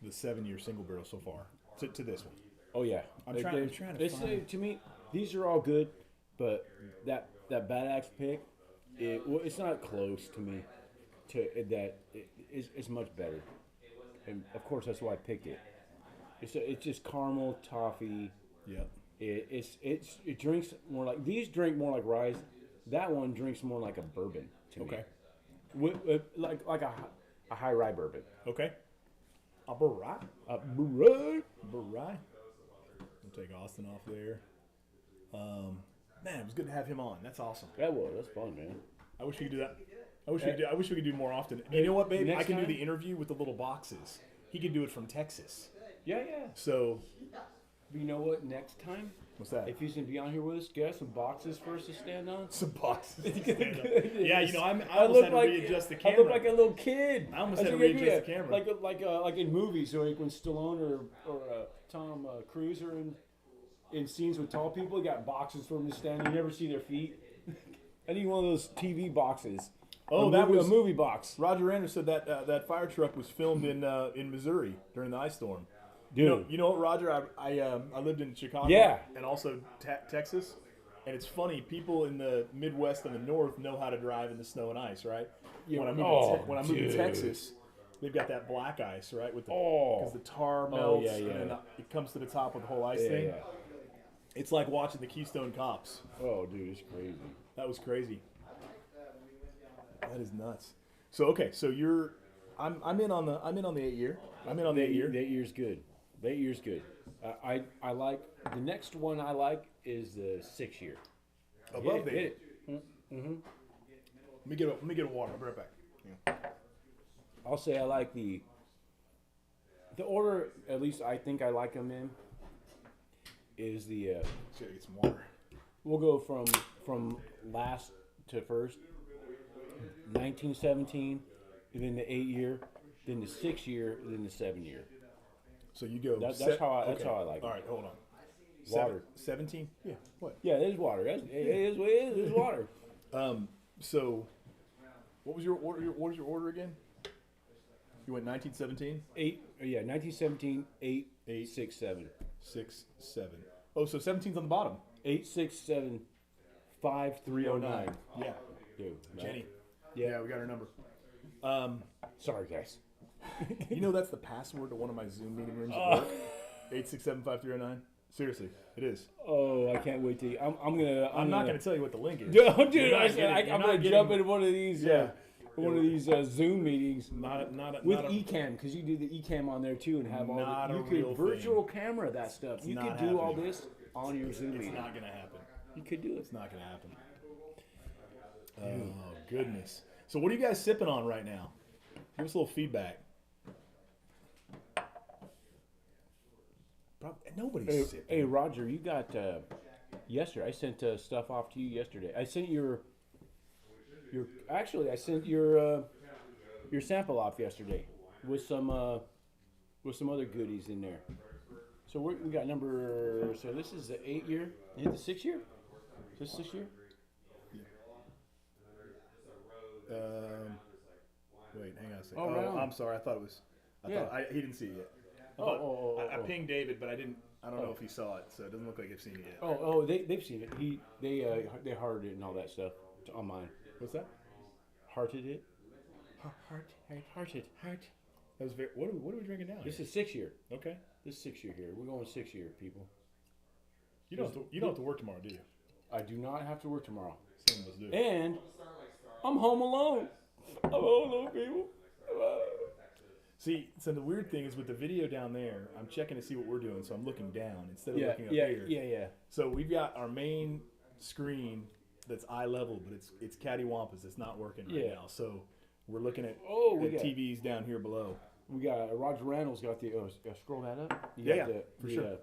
7-year single barrel so far to this one. Oh yeah, I'm trying to find- to me, these are all good, but that Bad Axe pick, it's not close to me. It's much better, and of course that's why I picked it. It's just caramel toffee. Yep. It drinks more like these drink more like rye. That one drinks more like a bourbon to me. Okay. Like a high rye bourbon. Okay. A Barai. Bourbon. Barai. We'll take Austin off there. Man, it was good to have him on. That's awesome. That's fun, man. I wish we could do that. I wish we could do more often. You know what, babe? Next I can time? do the interview with the little boxes. He could do it from Texas. Yeah. So, But you know what? Next time, what's that? if he's gonna be on here with us, get us some boxes for us to stand on. Some boxes. to stand up. Yeah, you know, I I almost look had to like readjust the I camera. look like a little kid. I almost had to think readjust the camera. like in movies, like when Stallone or Tom Cruise are in scenes with tall people. You got boxes for them to stand. You never see their feet. I need one of those TV boxes. Oh, a that movie, was- a movie box. Roger Anderson said that that fire truck was filmed in Missouri during the ice storm. Dude. You know what, Roger? I lived in Chicago Yeah. and also Texas, And it's funny, people in the Midwest and the North know how to drive in the snow and ice, right? Yeah. When I moved to Texas, they've got that black ice, right? With because the tar Oh, melts yeah, yeah. and then it comes to the top of the whole ice Yeah, thing. yeah. It's like watching the Keystone Cops. Oh, dude, it's crazy. That was crazy. That is nuts. So okay, so I'm in on the 8 year. I'm in on the 8 year. The 8 year's good. The 8 year's good. I like the next one. I like is the 6 year. Above the 8. Hit it. Let me get a water. I'll be right back. Yeah. I'll say I like the order. At least I think I like them in. Is the Gotta get some water. we'll go from last to first. 1917, and then the 8 year, then the 6 year, then the 7 year. So you go. That's how I like it. All right, hold on. Water. 17? Yeah. What? Yeah, it is water. It is what it is. It's water. So, what was your order? What was your order again? You went 1917, 1917, 8, 6, 7. 6, 7. Oh, so 17's on the bottom. 8, 6, 7, 5, 3, 0, 9. Yeah. Dude, man. Jenny. Yeah. Yeah, we got her number. Sorry, guys. You know that's the password to one of my Zoom meeting rooms at work. 8675309. Seriously, it is. Oh, I can't wait to. I'm not going to tell you what the link is. Dude, You're I'm not gonna getting- jump into one of these. Yeah. One of these Zoom meetings with not a- Ecamm, because you do the Ecamm on there too, and have all Not the, a you real could virtual camera that stuff. You not could do all happening. this on your Zoom It's meeting. not going to happen. You could do it. It's not going to happen. Oh, goodness. So what are you guys sipping on right now? Give us a little feedback. Nobody's sipping. Hey, Roger, you got yesterday. I sent stuff off to you yesterday. I sent your actually I sent your sample off yesterday with some other goodies in there. So we got number. So this is the 8 year. Is it the 6 year? Is this 6 year? Wait, hang on a second. Oh, right on. I'm sorry. I thought it was. He didn't see it yet. I pinged David, but I don't know if he saw it, so it doesn't look like I've seen it yet. They've seen it. They hearted it and all that stuff on mine. What's that? Hearted it. Heart. That was very. What are we drinking now? This is 6 year. Okay. This is 6 year here. We're going 6 year, people. You don't have to work tomorrow, do you? I do not have to work tomorrow. Some of us do. And I'm home alone. I'm home alone, people. See, so the weird thing is with the video down there, I'm checking to see what we're doing, so I'm looking down instead of looking up here. Yeah. So we've got our main screen that's eye level, but it's cattywampus. It's not working right now. So we're looking at TVs down here below. We got Roger Randall's got the. Scroll that up. For sure.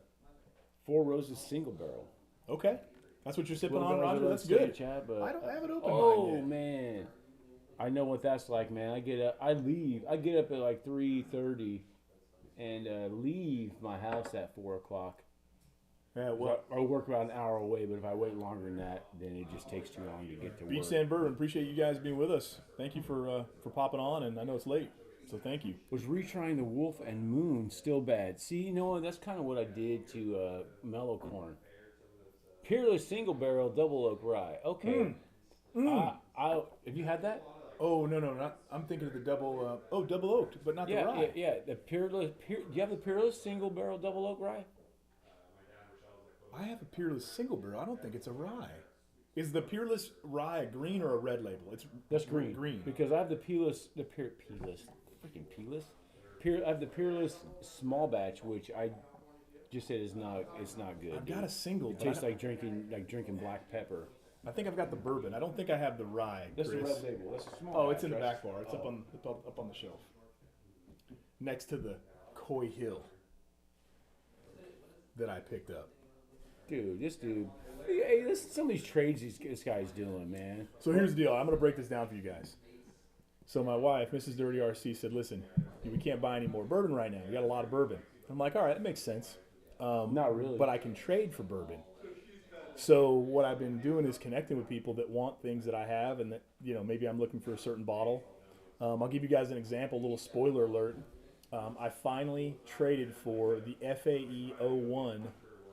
Four Roses single barrel. Okay, that's what you're sipping Little on, guys Roger. are That's on stage, good. Chad, but I don't have it open. oh yet. man, I know what that's like, man. I get up. I get up at like 3:30, and leave my house at 4 o'clock. Yeah, well, I work about an hour away, but if I wait longer than that, then it just takes too long to get to Beach work. Sand Bourbon, appreciate you guys being with us. Thank you for popping on, and I know it's late, so thank you. Was retrying the Wolf and Moon still bad? See, you know what? That's kind of what I did to Mellow Corn. Peerless Single Barrel Double Oak Rye. Okay. Have you had that? Oh no, not. I'm thinking of the double. Double oaked, but not the rye. Yeah. The Peerless. Do you have the Peerless Single Barrel Double Oak Rye? I have a Peerless Single Barrel. I don't think it's a rye. Is the Peerless rye a green or a red label? That's green. Green. Because I have the Peerless. I have the Peerless Small Batch, which I just said is not. It's not good. I've got a single. It tastes like drinking black pepper. I think I've got the bourbon. I don't think I have the rye. That's the Chris. red label. That's a small. Oh, batch, it's in the right? back bar. It's up on the shelf, next to the Coy Hill that I picked up. Dude, this dude. Hey, listen to some of these trades this guy's doing, man. So here's the deal. I'm going to break this down for you guys. So my wife, Mrs. Dirty RC, said, listen, we can't buy any more bourbon right now. We got a lot of bourbon. I'm like, all right, that makes sense. Not really. But I can trade for bourbon. So what I've been doing is connecting with people that want things that I have and that, maybe I'm looking for a certain bottle. I'll give you guys an example, a little spoiler alert. I finally traded for the FAE 01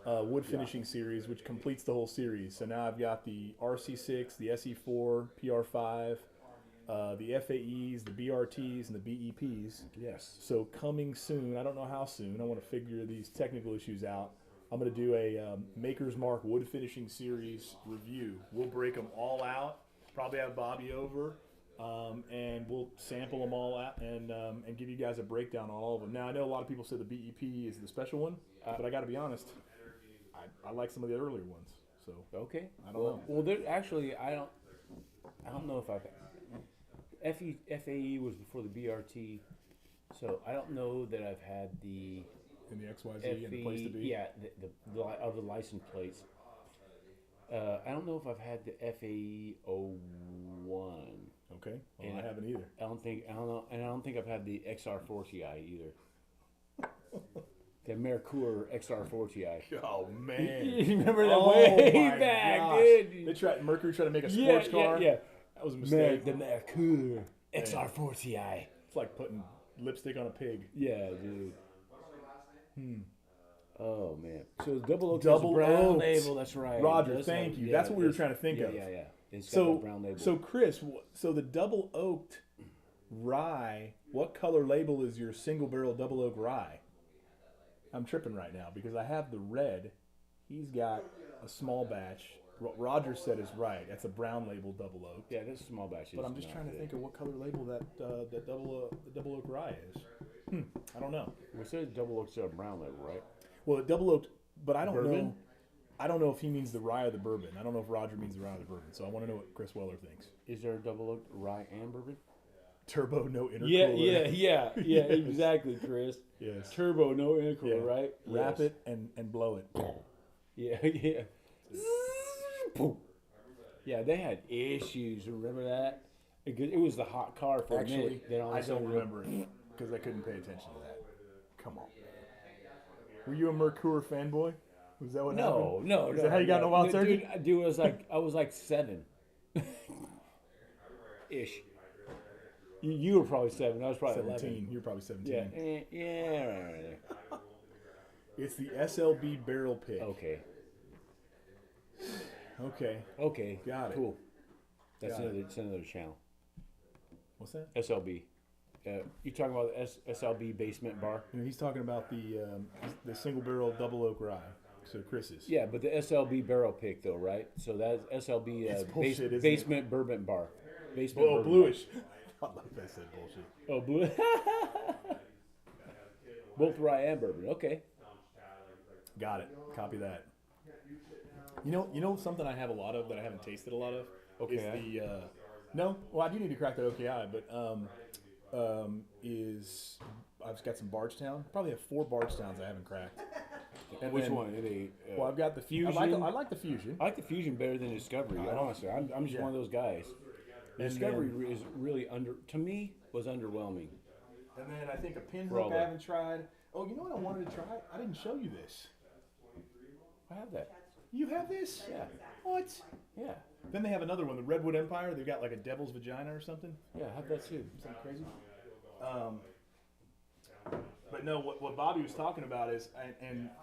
wood finishing series, which completes the whole series. So now I've got the RC6, the SE4, PR5, the FAEs, the BRTs, and the BEPs. Yes. So coming soon, I don't know how soon. I want to figure these technical issues out. I'm going to do a Maker's Mark wood finishing series review. We'll break them all out. Probably have Bobby over, and we'll sample them all out and give you guys a breakdown on all of them. Now I know a lot of people say the BEP is the special one, but I got to be honest, I like some of the earlier ones. So Okay. I don't know. Well, there actually I don't know if I've FAE was before the BRT, so I don't know that I've had the In the XYZ FE, and the place to be. yeah, the of the license plates. I don't know if I've had the FAE 01. Okay. Well, And I haven't either. I don't think I've had the XR4 Ti either. The Mercure XR4 Ti. Oh man! You remember that Oh way my back, gosh. dude? Mercury tried to make a sports car. Yeah. That was a mistake. The Mercure XR4 Ti. It's like putting lipstick on a pig. Yeah, dude. Oh man. So double oak Double has a brown oaked. label. That's right. Roger, It does thank have- you. yeah, That's what we were it's- trying to think yeah, of. Yeah. It's got So, a brown label. so Chris, so the double oaked rye, what color label is your single barrel double oak rye? I'm tripping right now because I have the red. He's got a small batch. Roger said is right. That's a brown label double oak. yeah, that's a small batch. But I'm just trying to think of what color label that that double oak rye is. I don't know. We said double oak's a brown label, right? Well, the double oaked, but I don't Bourbon? know. I don't know if he means the rye or the bourbon. I don't know if Roger means the rye or the bourbon. So I want to know what Chris Weller thinks. Is there a double oak rye and bourbon? Turbo, no intercooler. Yeah. Yes. Exactly, Chris. Yes. Turbo, no intercooler, Yeah. right? Wrap Yes. it and blow it. Yeah. Yeah, they had issues. Remember that? It was the hot car for a Actually, minute. Then all of a I sudden don't remember it because I couldn't pay attention to that. Come on, man. Were you a Mercure fanboy? Was that what happened? No. Is that how you got in a wild turkey? Dude, I was like 7. Ish. You were probably 7. I was probably 17. 11. You're probably 17. Yeah, right. It's the SLB barrel pick. Okay. Okay. Got it. Cool. That's Got it. it's another channel. What's that? SLB. You talking about the SLB basement bar? You know, he's talking about the single barrel double oak rye. So Chris's. Yeah, but the SLB barrel pick though, right? So that's SLB It's bullshit, isn't basement bourbon bar. Basement Oh, bourbon bluish. I love that said bullshit. Bar. Oh, blue. Both rye and bourbon. Okay. Got it. Copy that. You know something I have a lot of that I haven't tasted a lot of is Okay. the no. Well, I do need to crack that OKI, but is I've got some Bardstown. Probably have 4 Bardstowns I haven't cracked. And Which then- one? Are they, Well, I've got the Fusion? I like the Fusion. I like the Fusion better than Discovery. Honestly, I'm just Yeah. one of those guys. And Discovery then- is really to me was underwhelming. And then I think a For all Pinhook the- I haven't tried. Oh, you know what I wanted to try? I didn't show you this. I have that. You have this? Yeah. What? Yeah. Then they have another one, the Redwood Empire. They've got like a devil's vagina or something. Yeah, I have that too. Something crazy. But no, what Bobby was talking about is,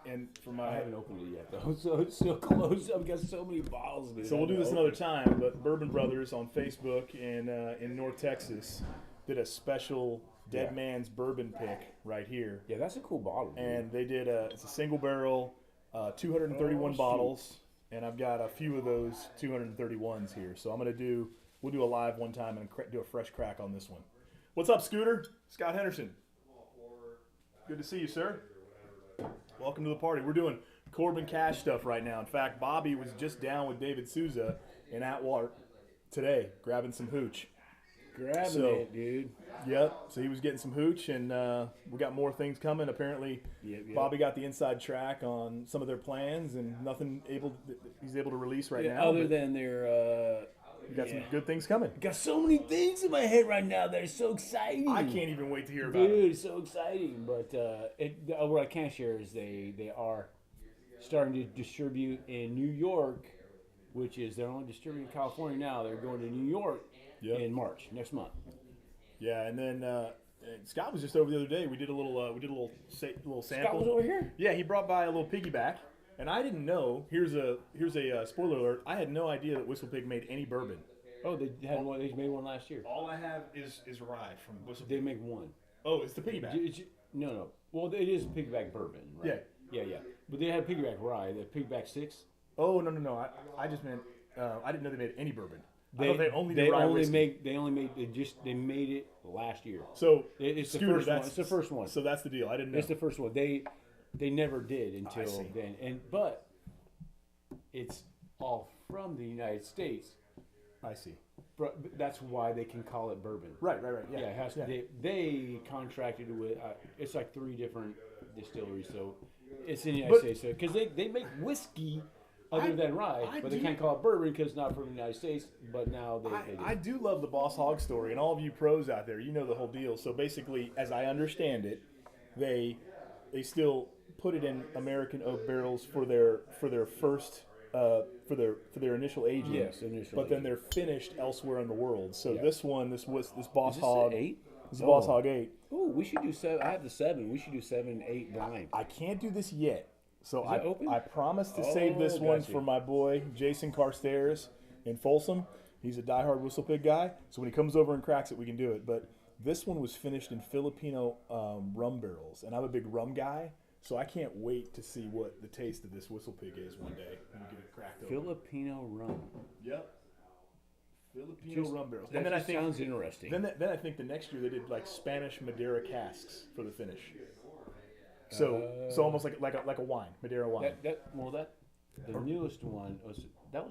and for I my, haven't opened it yet though, so it's so close. I've got so many bottles. Dude. so we'll I do this haven't another opened time. But Bourbon Brothers on Facebook in North Texas did a special Dead Yeah. Man's Bourbon pick right here, it. Yeah, that's a cool bottle. Dude. and they did it's a single barrel, 231 shoot. bottles, and I've got a few of those 231s here. So we'll do a live one time and do a fresh crack on this one. What's up, Scooter? Scott Henderson. Good to see you, sir. Welcome to the party. We're doing Corbin Cash stuff right now. In fact, Bobby was just down with David Souza in Atwater today, grabbing some hooch. Grabbing So- it, dude. Yep. So he was getting some hooch, and we got more things coming. Apparently, Yep. Bobby got the inside track on some of their plans, and he's able to release right Yeah, now. other but than their, we got some good things coming. got so many things in my head right now that are so exciting. I can't even wait to hear about it. Dude, it's so exciting. But what I can share is they are starting to distribute in New York, which is they're only distributing in California now. They're going to New York Yep. in March next month. Yeah, and then Scott was just over the other day. We did a little sample. Scott was over here. Yeah, he brought by a little piggyback, And I didn't know. Here's a spoiler alert. I had no idea that Whistle Pig made any bourbon. Oh, they had one. They made one last year. All I have is rye from Whistle They Pig. make one. Oh, it's the piggyback. No. Well, it is piggyback bourbon, right? Yeah. But they had piggyback rye. The piggyback 6. Oh no. I just meant I didn't know they made any bourbon. They only did rye whiskey. They made it last year. So It's the Scooter, first one. It's the first one. So that's the deal. I didn't know. It's the first one. They never did until then. But it's all from the United States. I see. But that's why they can call it bourbon. Right. Yeah. It has to. They contracted with. It's like 3 different distilleries, so it's in the United States. Because they make whiskey other than rye, but they can't call it bourbon because it's not from the United States. But now they do. I do love the Boss Hog story, and all of you pros out there, you know the whole deal. So basically, as I understand it, they still put it in American oak barrels for their first. For their initial aging, Yes, initial but then aging. they're finished elsewhere in the world. So Yeah. this Boss Is this Hog, an 8? this is Boss Hog 8. Oh, we should do 7. I have the 7. We should do 7, 8 blind. I can't do this yet, so Is it open? I promise to save this one gotcha. for my boy Jason Carstairs in Folsom. He's a diehard Whistle Pig guy, so when he comes over and cracks it, we can do it. But this one was finished in Filipino rum barrels, and I'm a big rum guy. So I can't wait to see what the taste of this Whistle Pig is one day when we get it cracked open. Filipino rum. Yep. Filipino rum barrels. That And then I just think sounds interesting. then I think the next year they did like Spanish Madeira casks for the finish. So almost like a wine, Madeira wine. The newest one was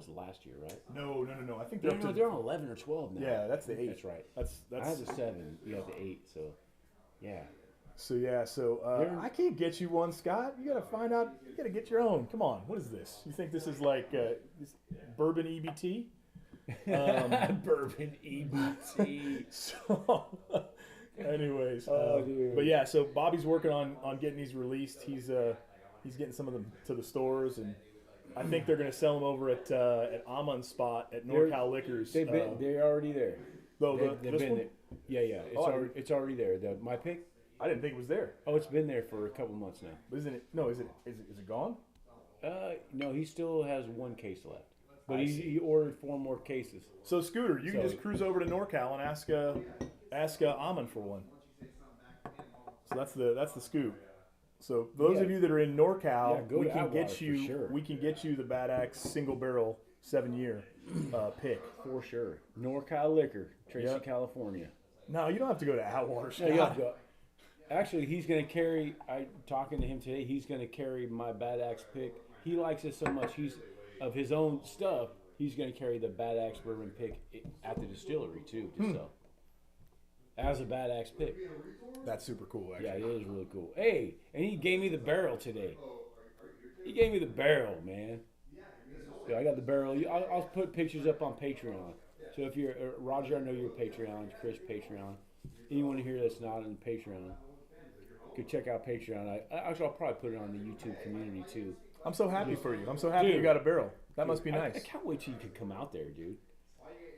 last year, right? No. I think they're up to They're on 11 or 12 now. yeah, that's the 8. That's right. That's I had the 7. You had the 8. So, yeah. So I can't get you one, Scott. You gotta find out. You gotta get your own. Come on, what is this? You think this is like this bourbon EBT? Bourbon EBT. So, anyways, dude. but yeah. So Bobby's working on getting these released. He's getting some of them to the stores, and I think they're gonna sell them over at Amon's spot at NorCal Liquors. They're already there. They've They've been there. Yeah. It's already there. My pick. I didn't think it was there. Oh, it's been there for a couple months now. Isn't it? No, is it gone? No, he still has 1 case left, but I he ordered 4 more cases. So Scooter, you can just cruise over to NorCal and ask Amon for one. So that's the scoop. So those of you that are in NorCal, go we to can Atwater get for you sure. we can get you the Bad Axe single barrel 7-year pick. For sure. NorCal Liquor, Tracy, Yep. California. No, you don't have to go to Atwater, Scott. No, you have to go. Actually, he's going to carry. I talking to him today. He's going to carry my Bad Axe pick. He likes it so much. He's of his own stuff. He's going to carry the Bad Axe bourbon pick at the distillery too to sell as a Bad Axe pick. That's super cool, actually. Yeah, it is really cool. Hey, and he gave me the barrel today. He gave me the barrel, man. So I got the barrel. I'll put pictures up on Patreon. So if you're Roger, I know you're Patreon. Chris, Patreon. Anyone here that's not on Patreon, could check out Patreon. Actually, I'll probably put it on the YouTube community too. I'm so happy for you. I'm so happy you Dude. got a barrel. That must be nice. I can't wait till you could come out there, dude.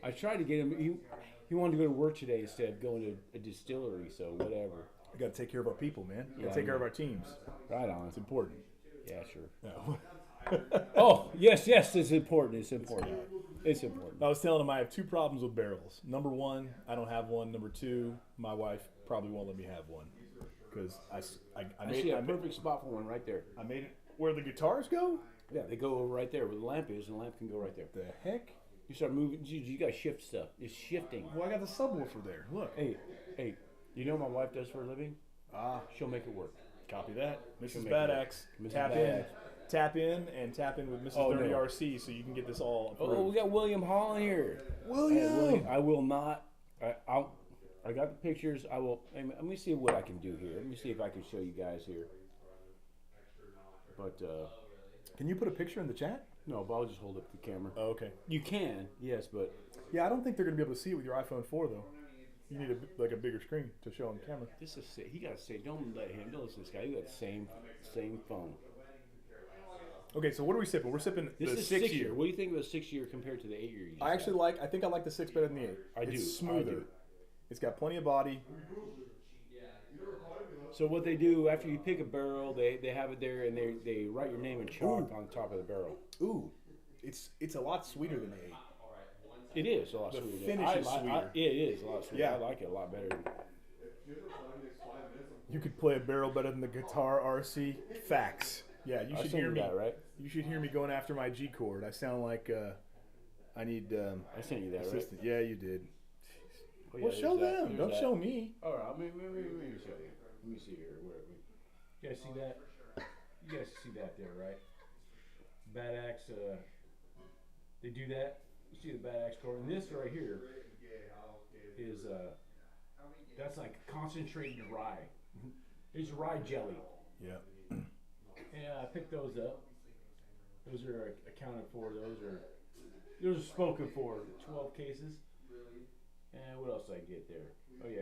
I tried to get him. He wanted to go to work today instead of going to a distillery. So whatever. We got to take care of our people, man. We got Yeah, to take care I of know. our teams. Right on. It's important. Yeah, sure. No. Oh, yes, it's important. It's important. It's important. I was telling him I have 2 problems with barrels. Number 1, I don't have one. Number 2, my wife probably won't let me have one because I I see a made perfect spot for one right there. I made it where the guitars go. Yeah, they go over right there where the lamp is, and the lamp can go right there. The heck? You start moving. You got to shift stuff. It's shifting. Well, I got the subwoofer there. Look. Hey, you know what my wife does for a living? She'll make it work. Copy that. Mrs. make Bad it work. Axe. Mrs. Tap Bad in. Axe. Tap in with Mrs. Oh, 30 no. RC so you can get this all approved. Oh, we got William Hall in here. William! I will not. I got the pictures. I will. Let me see what I can do here. Let me see if I can show you guys here. But Can you put a picture in the chat? no, but I'll just hold up the camera. Oh, okay. You can, yes, but Yeah, I don't think they're going to be able to see it with your iPhone 4, though. You need a bigger screen to show on camera. this is he got to say. Don't let him. Don't listen to this guy. You got the same phone. Okay, so what are we sipping? We're sipping This the is 6 6 year. year. What do you think of the 6 year compared to the 8 year? I think I like the 6 better than the 8. I do. It's smoother. I do. It's got plenty of body. So what they do after you pick a barrel, they have it there and they write your name in chalk on top of the barrel. Ooh, it's a lot sweeter than the 8. It is a lot The sweeter. finish is sweeter. It is a lot sweeter. Yeah. I like it a lot better. You could play a barrel better than the guitar RC. Facts. Yeah, you should hear me. That, right? You should hear me going after my G chord. I sound like I need. I sent you that, assistant. Right? Yeah, you did. Oh, yeah, Well, show them. There's Don't that. show me. All right, let me show you. Let me see here. Where are we? You guys see that? You guys see that there, right? Bad axe. They do that. You see the bad axe chord. And this right here is that's like concentrated rye. It's rye jelly. Yeah. And I picked those up. Those are accounted for. Those are spoken for. 12 cases. And what else did I get there? Oh yeah,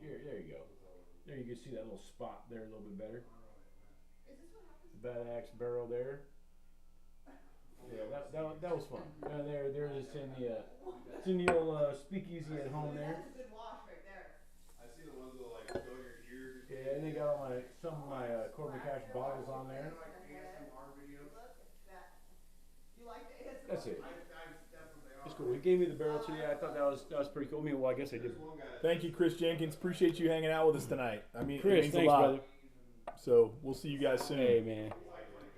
there you go. There you can see that little spot there a little bit better. Bad axe barrel there. Yeah, that was fun. They're just in the old speakeasy at home there. I see the ones that like go in your ears. Yeah, and they got all some of my Corbin Cash bottles on there. That's it. That's cool. He gave me the barrel too. Yeah, I thought that was pretty cool. I mean, well, I guess I did. Thank you, Chris Jenkins. Appreciate you hanging out with us tonight. I mean, Chris, it means thanks, a lot. brother. So we'll see you guys soon. Hey, man.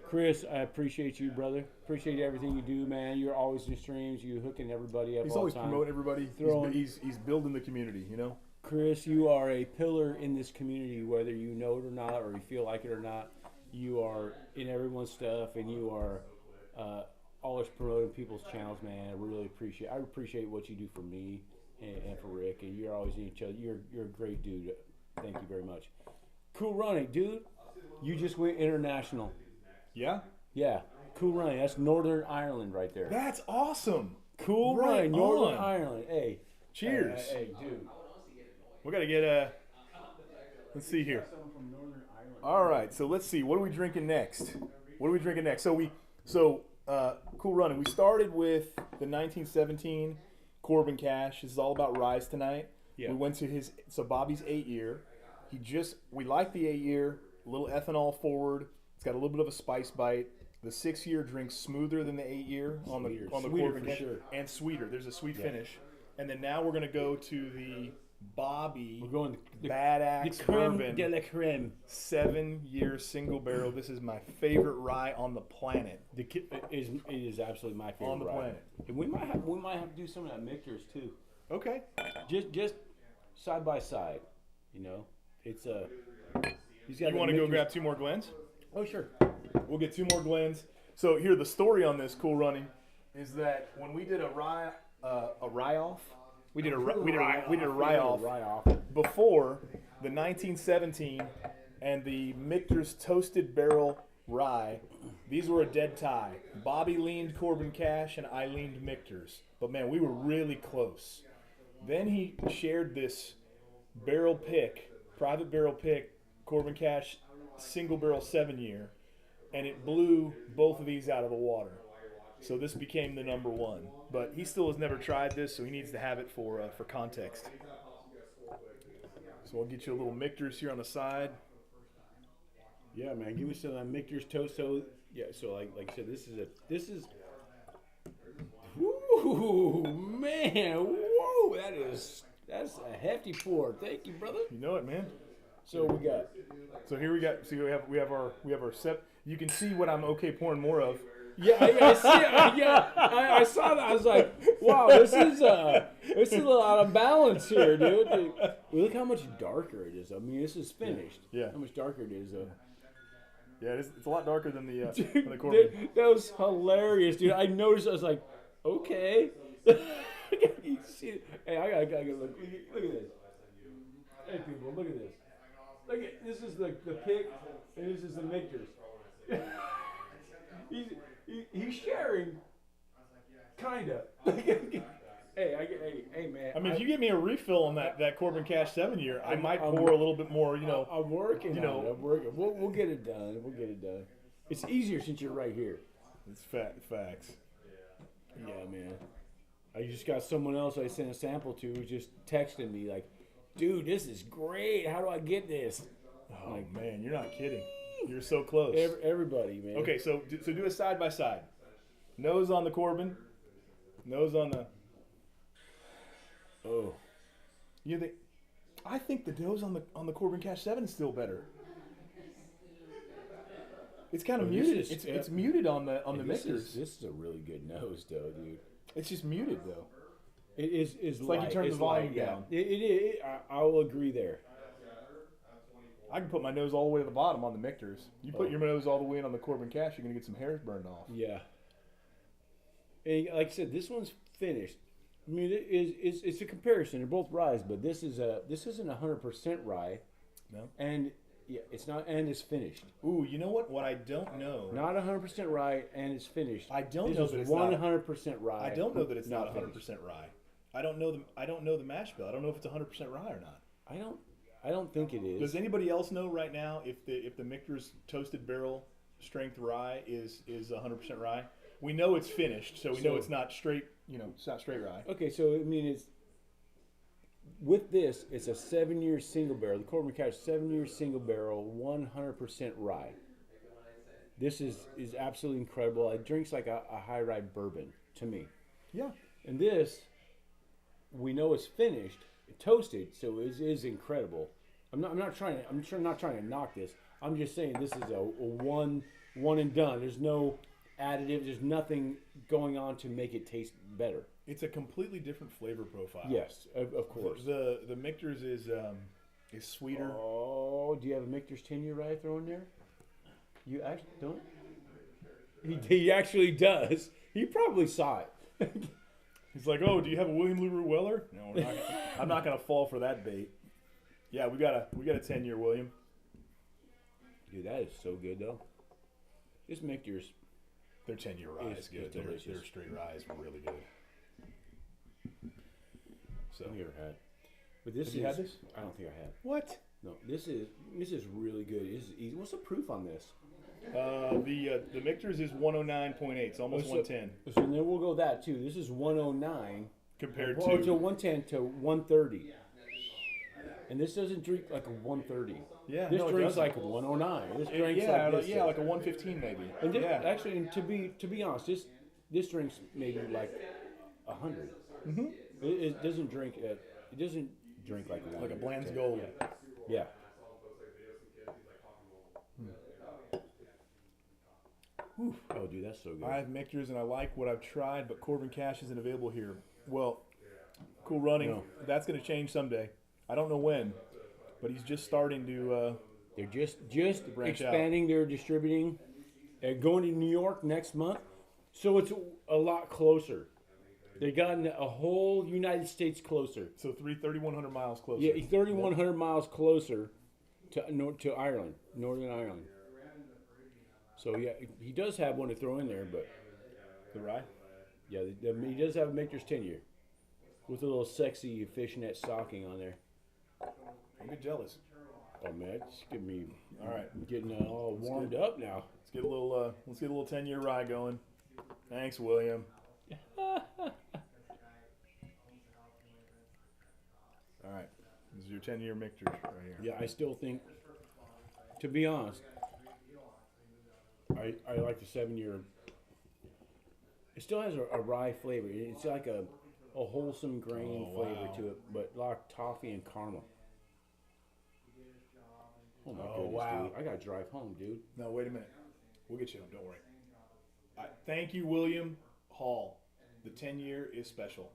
Chris, I appreciate you, brother. Appreciate everything you do, man. You're always in streams. You hooking everybody up. He's all always the time. promoting everybody. He's building the community, you know? Chris, you are a pillar in this community, whether you know it or not, or you feel like it or not. You are in everyone's stuff, and you are always promoting people's channels, man. I appreciate what you do for me and for Rick, and you're always in each other. You're a great dude. Thank you very much. Cool running, dude. You just went international. Yeah? Yeah. Cool running. That's Northern Ireland right there. That's awesome. Cool Right running. Northern on. Ireland. Hey. Cheers. Hey, dude. We got to get let's see here. Someone from Northern Ireland. All right, so let's see. What are we drinking next? Cool running. We started with the 1917 Corbin Cash. This is all about Rise tonight. Yeah. We went to Bobby's 8-year. We like the 8-year, a little ethanol forward. It's got a little bit of a spice bite. The 6-year drinks smoother than the 8-year on the Corbin Cash, sure. and sweeter. There's a sweet finish. And then now we're going to go to the Bobby We're going Bad Axe Bourbon de la creme. 7-year single barrel. This is my favorite rye on the planet. It is absolutely my favorite On the rye. planet. And we might have to do some of that Michter's too. Okay. Just side by side, you know. It's You want to go grab 2 more Glens? Oh sure. We'll get 2 more Glens. So here, the story on this Cool Running is that when we did a rye off, we did a rye off before the 1917 and the Michter's Toasted Barrel Rye. These were a dead tie. Bobby leaned Corbin Cash and I leaned Michter's. But man, we were really close. Then he shared this private barrel pick, Corbin Cash single barrel 7-year, and it blew both of these out of the water. So this became the number 1. But he still has never tried this, so he needs to have it for context. So I'll get you a little Michter's here on the side. Yeah, man. Give me some of that Michter's toast. So yeah. So like I said, this is. Woo, man! Whoa, that's a hefty pour. Thank you, brother. You know it, man. So we got. So here we have our sep. You can see what I'm pouring more of. Yeah, I see it. Yeah, I saw that. I was like, wow, this is a little out of balance here, dude. Well, look how much darker it is. I mean, this is finished. Yeah. How much darker it is, though. Yeah, it's a lot darker than the Corbin. That was hilarious, dude. I noticed. I was like, okay. You see it. Hey, I gotta look. Look at this. Hey, people, look at this. Look at this is the pick, and this is the Michter's. He's sharing, kinda. Hey, man. I mean, if you give me a refill on that Corbin Cash 7-year, I might pour a little bit more. You know, I'm working. I'm working. We'll get it done. We'll get it done. It's easier since you're right here. It's facts. Yeah, man. I just got someone else I sent a sample to who just texted me like, "Dude, this is great. How do I get this?" Oh, man, you're not kidding. You're so close. Everybody, man. Okay, so do a side by side. Nose on the Corbin. Nose on the. Oh. I think the nose on the Corbin Cash 7 is still better. It's kind of muted. It's muted on the mixers. This is a really good nose, though, dude. It's just muted though. It is. It's like you turn the volume down. I will agree there. I can put my nose all the way to the bottom on the mixers. You put your nose all the way in on the Corbin Cash, you're gonna get some hairs burned off. Yeah. And like I said, this one's finished. I mean, it's a comparison. They're both ryes, but this isn't 100% rye. No. And yeah, it's not, and it's finished. Ooh, you know what? What I don't know. Not 100% rye, and it's finished. I don't know that it's 100% rye. I don't know that it's not 100% finished. rye. I don't know the mash bill. I don't know if it's 100% rye or not. I don't think it is. Does anybody else know right now if the Michter's toasted barrel strength rye is 100% rye? We know it's finished, so we know it's not straight. It's not straight rye. Okay, so I mean, with this, it's a 7-year single barrel. The Corbin Cash 7-year single barrel, 100% rye. This is absolutely incredible. It drinks like a high rye bourbon to me. Yeah. And this, we know it's finished, toasted, so it is incredible. I'm not trying to knock this. I'm just saying this is a one and done. There's no additive. There's nothing going on to make it taste better. It's a completely different flavor profile. Yes, of course. The Michter's is sweeter. Oh, do you have a Michter's 10-year rye thrown there? You actually don't? He actually does. He probably saw it. He's like, "Oh, do you have a William LaRue Weller?" No, we're not. I'm not gonna fall for that bait. Yeah, we got a 10-year William. Dude, that is so good though. This Michter's, their 10-year rye is good. Their straight rye is really good. So I've never had. But this have you had this? I don't think I have. What? No, this is really good. This is easy. What's the proof on this? The Michter's is 109.8. It's almost 110. So then we'll go that too. This is 109 compared to 110 to 130. And this doesn't drink like a 130. Yeah, this drinks like a 109. This drinks like a 115 maybe. And actually, and to be honest, this drinks maybe like 100. Mm-hmm. It doesn't drink. It doesn't drink like a Bland's Gold. Yeah. Oh, dude, that's so good. I have Michter's and I like what I've tried, but Corbin Cash isn't available here. Well, Cool Running, No. That's going to change someday. I don't know when, but he's just starting to. They're just branch expanding their distributing. They're going to New York next month, so it's a lot closer. They got a whole United States closer. So 3,100 miles closer. Yeah, 3,100 miles closer to Ireland, Northern Ireland. So yeah, he does have one to throw in there, but The rye? yeah, he does have a Maker's 10-year with a little sexy fishnet stocking on there. I'm get jealous. Oh man, it's getting me All right. getting all warmed up now. Let's get a little 10-year rye going. Thanks, William. All right. This is your 10-year Michter's right here. Yeah, I still think, to be honest, I like the 7-year. It still has a rye flavor. It's like a wholesome grain flavor to it, but like toffee and caramel. Oh my goodness, wow. dude! I gotta drive home, dude. No, wait a minute. We'll get you home. Don't worry. Thank you, William Hall. The 10-year is special.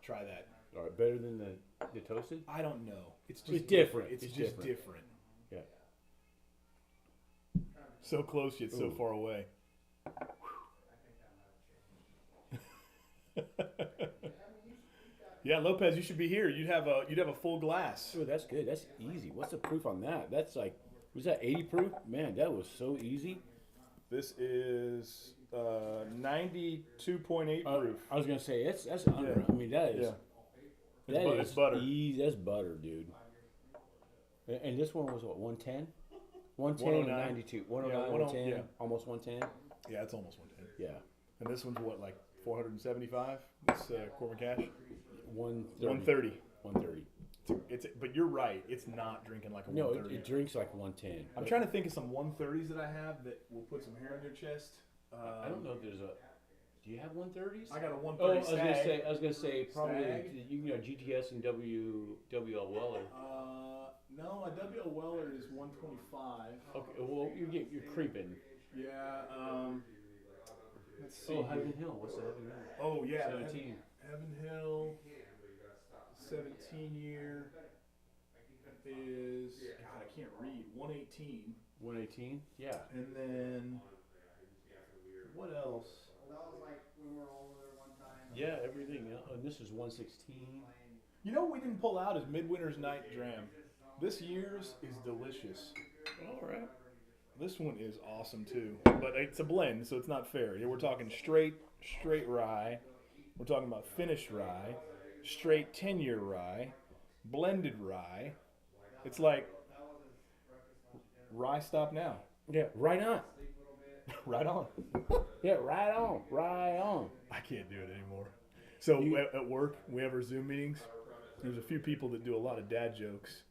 Try that. All right, better than the toasted? I don't know. It's just It's different. It's just different. different. Yeah. So close yet so far away. Yeah, Lopez, you should be here. You'd have a full glass. Oh, that's good. That's easy. What's the proof on that? That's like, was that 80 proof? Man, that was so easy. This is 92.8 proof. I was gonna say that's under. Yeah. I mean that is. Yeah. It's butter. Easy. That's butter, dude. And this one was what, 110? 110 and 92. 109, 110, yeah. almost 110. Yeah, it's almost 110. Yeah. And this one's what, like 475? This Corbin Cash? 130. 130. 130. But you're right. It's not drinking like a No, 130. it drinks like 110. I'm trying to think of some 130s that I have that will put some hair on your chest. I don't know if there's a. Do you have 130s? I got a 130 Oh, I was Stag. gonna say probably Stag. you know GTS and WL Weller. No, my WL Weller is 125. Okay, well you're creeping. Yeah. Let's see. Oh, Heaven Hill. What's the Heaven Hill? Oh yeah. 17. Heaven Hill. 17 year is God. I can't read. 118. 118. Yeah. And then what else? Yeah, everything. And this is 116. You know what we didn't pull out is Midwinter's Night Dram. This year's is delicious. All right. This one is awesome too, but it's a blend, so it's not fair. Here we're talking straight rye. We're talking about finished rye, straight 10-year rye, blended rye. It's like rye stop now. Yeah, right on. Right on. Yeah, right on. Right on. I can't do it anymore. So at work, we have our Zoom meetings. There's a few people that do a lot of dad jokes.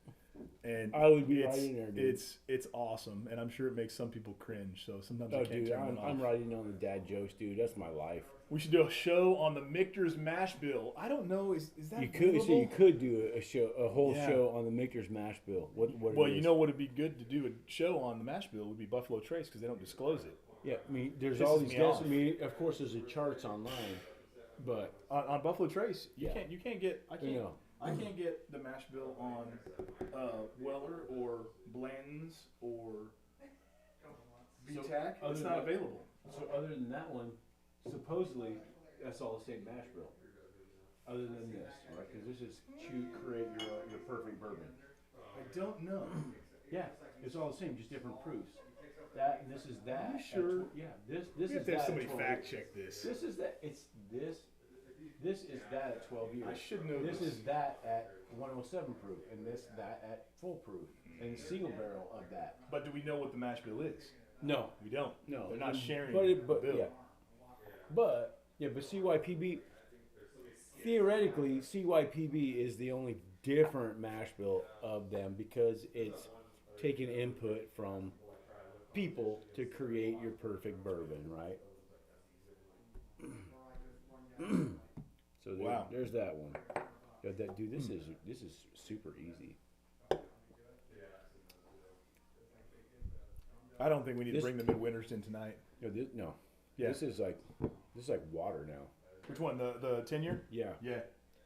And I would be right in there, dude. It's awesome, and I'm sure it makes some people cringe. So sometimes I Oh, can't dude, turn them off. I'm writing on the dad jokes, dude. That's my life. We should do a show on the Michter's mash bill. I don't know, is that You could, so available? you could do a whole Yeah. show on the Michter's mash bill. What Well, it you is. know what would be good to do a show on the mash bill would be Buffalo Trace because they don't disclose it. Yeah, I mean, there's Pisses all these me guys. off. I mean, of course, there's the charts online, but On Buffalo Trace, you Yeah. can't get I can't You know. I can't get the mash bill on Weller or Blanton's or BTAC. other It's not than- available. so other than that one, supposedly that's all the same mash bill. Other than this, right? Because this is to create your perfect bourbon. I don't know. Yeah, it's all the same, just different proofs. That and this is that. Are you at sure? Yeah, this We is have to have that. somebody at 12 fact check this. This is that. It's this. This is that at 12 years. I should know This this. is that at 107 proof, and that at full proof, and single barrel of that. But do we know what the mash bill is? No, We don't. no, They're not sharing But the bill. yeah, but CYPB. Theoretically, CYPB is the only different mash bill of them because it's taking input from people to create your perfect bourbon, right? So Wow. there's that one. Dude, this is super easy. I don't think we need to This- bring the midwinters in tonight. No, Yeah. this is like water now. Which one? The 10-year? Yeah, Yeah.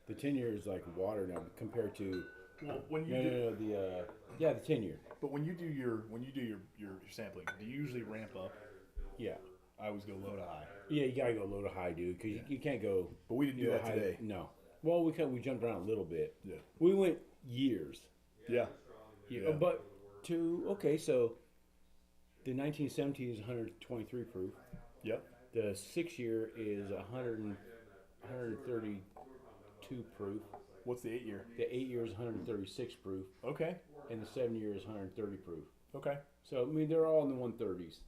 the 10-year is like water now compared to Well, when you no, do, the 10-year. but when you do your sampling, do you usually ramp up? Yeah. I always go low to high. Yeah, you gotta go low to high, dude, because you can't go. But we didn't do that high today. No. Well, we jumped around a little bit. Yeah. We went years. Yeah. Yeah. But so the 1917 is 123 proof. Yep. The 6-year is 132 proof. What's the 8-year? The 8-year is 136 proof, Okay. and the 7-year is 130 proof. Okay. So I mean, they're all in the 130s,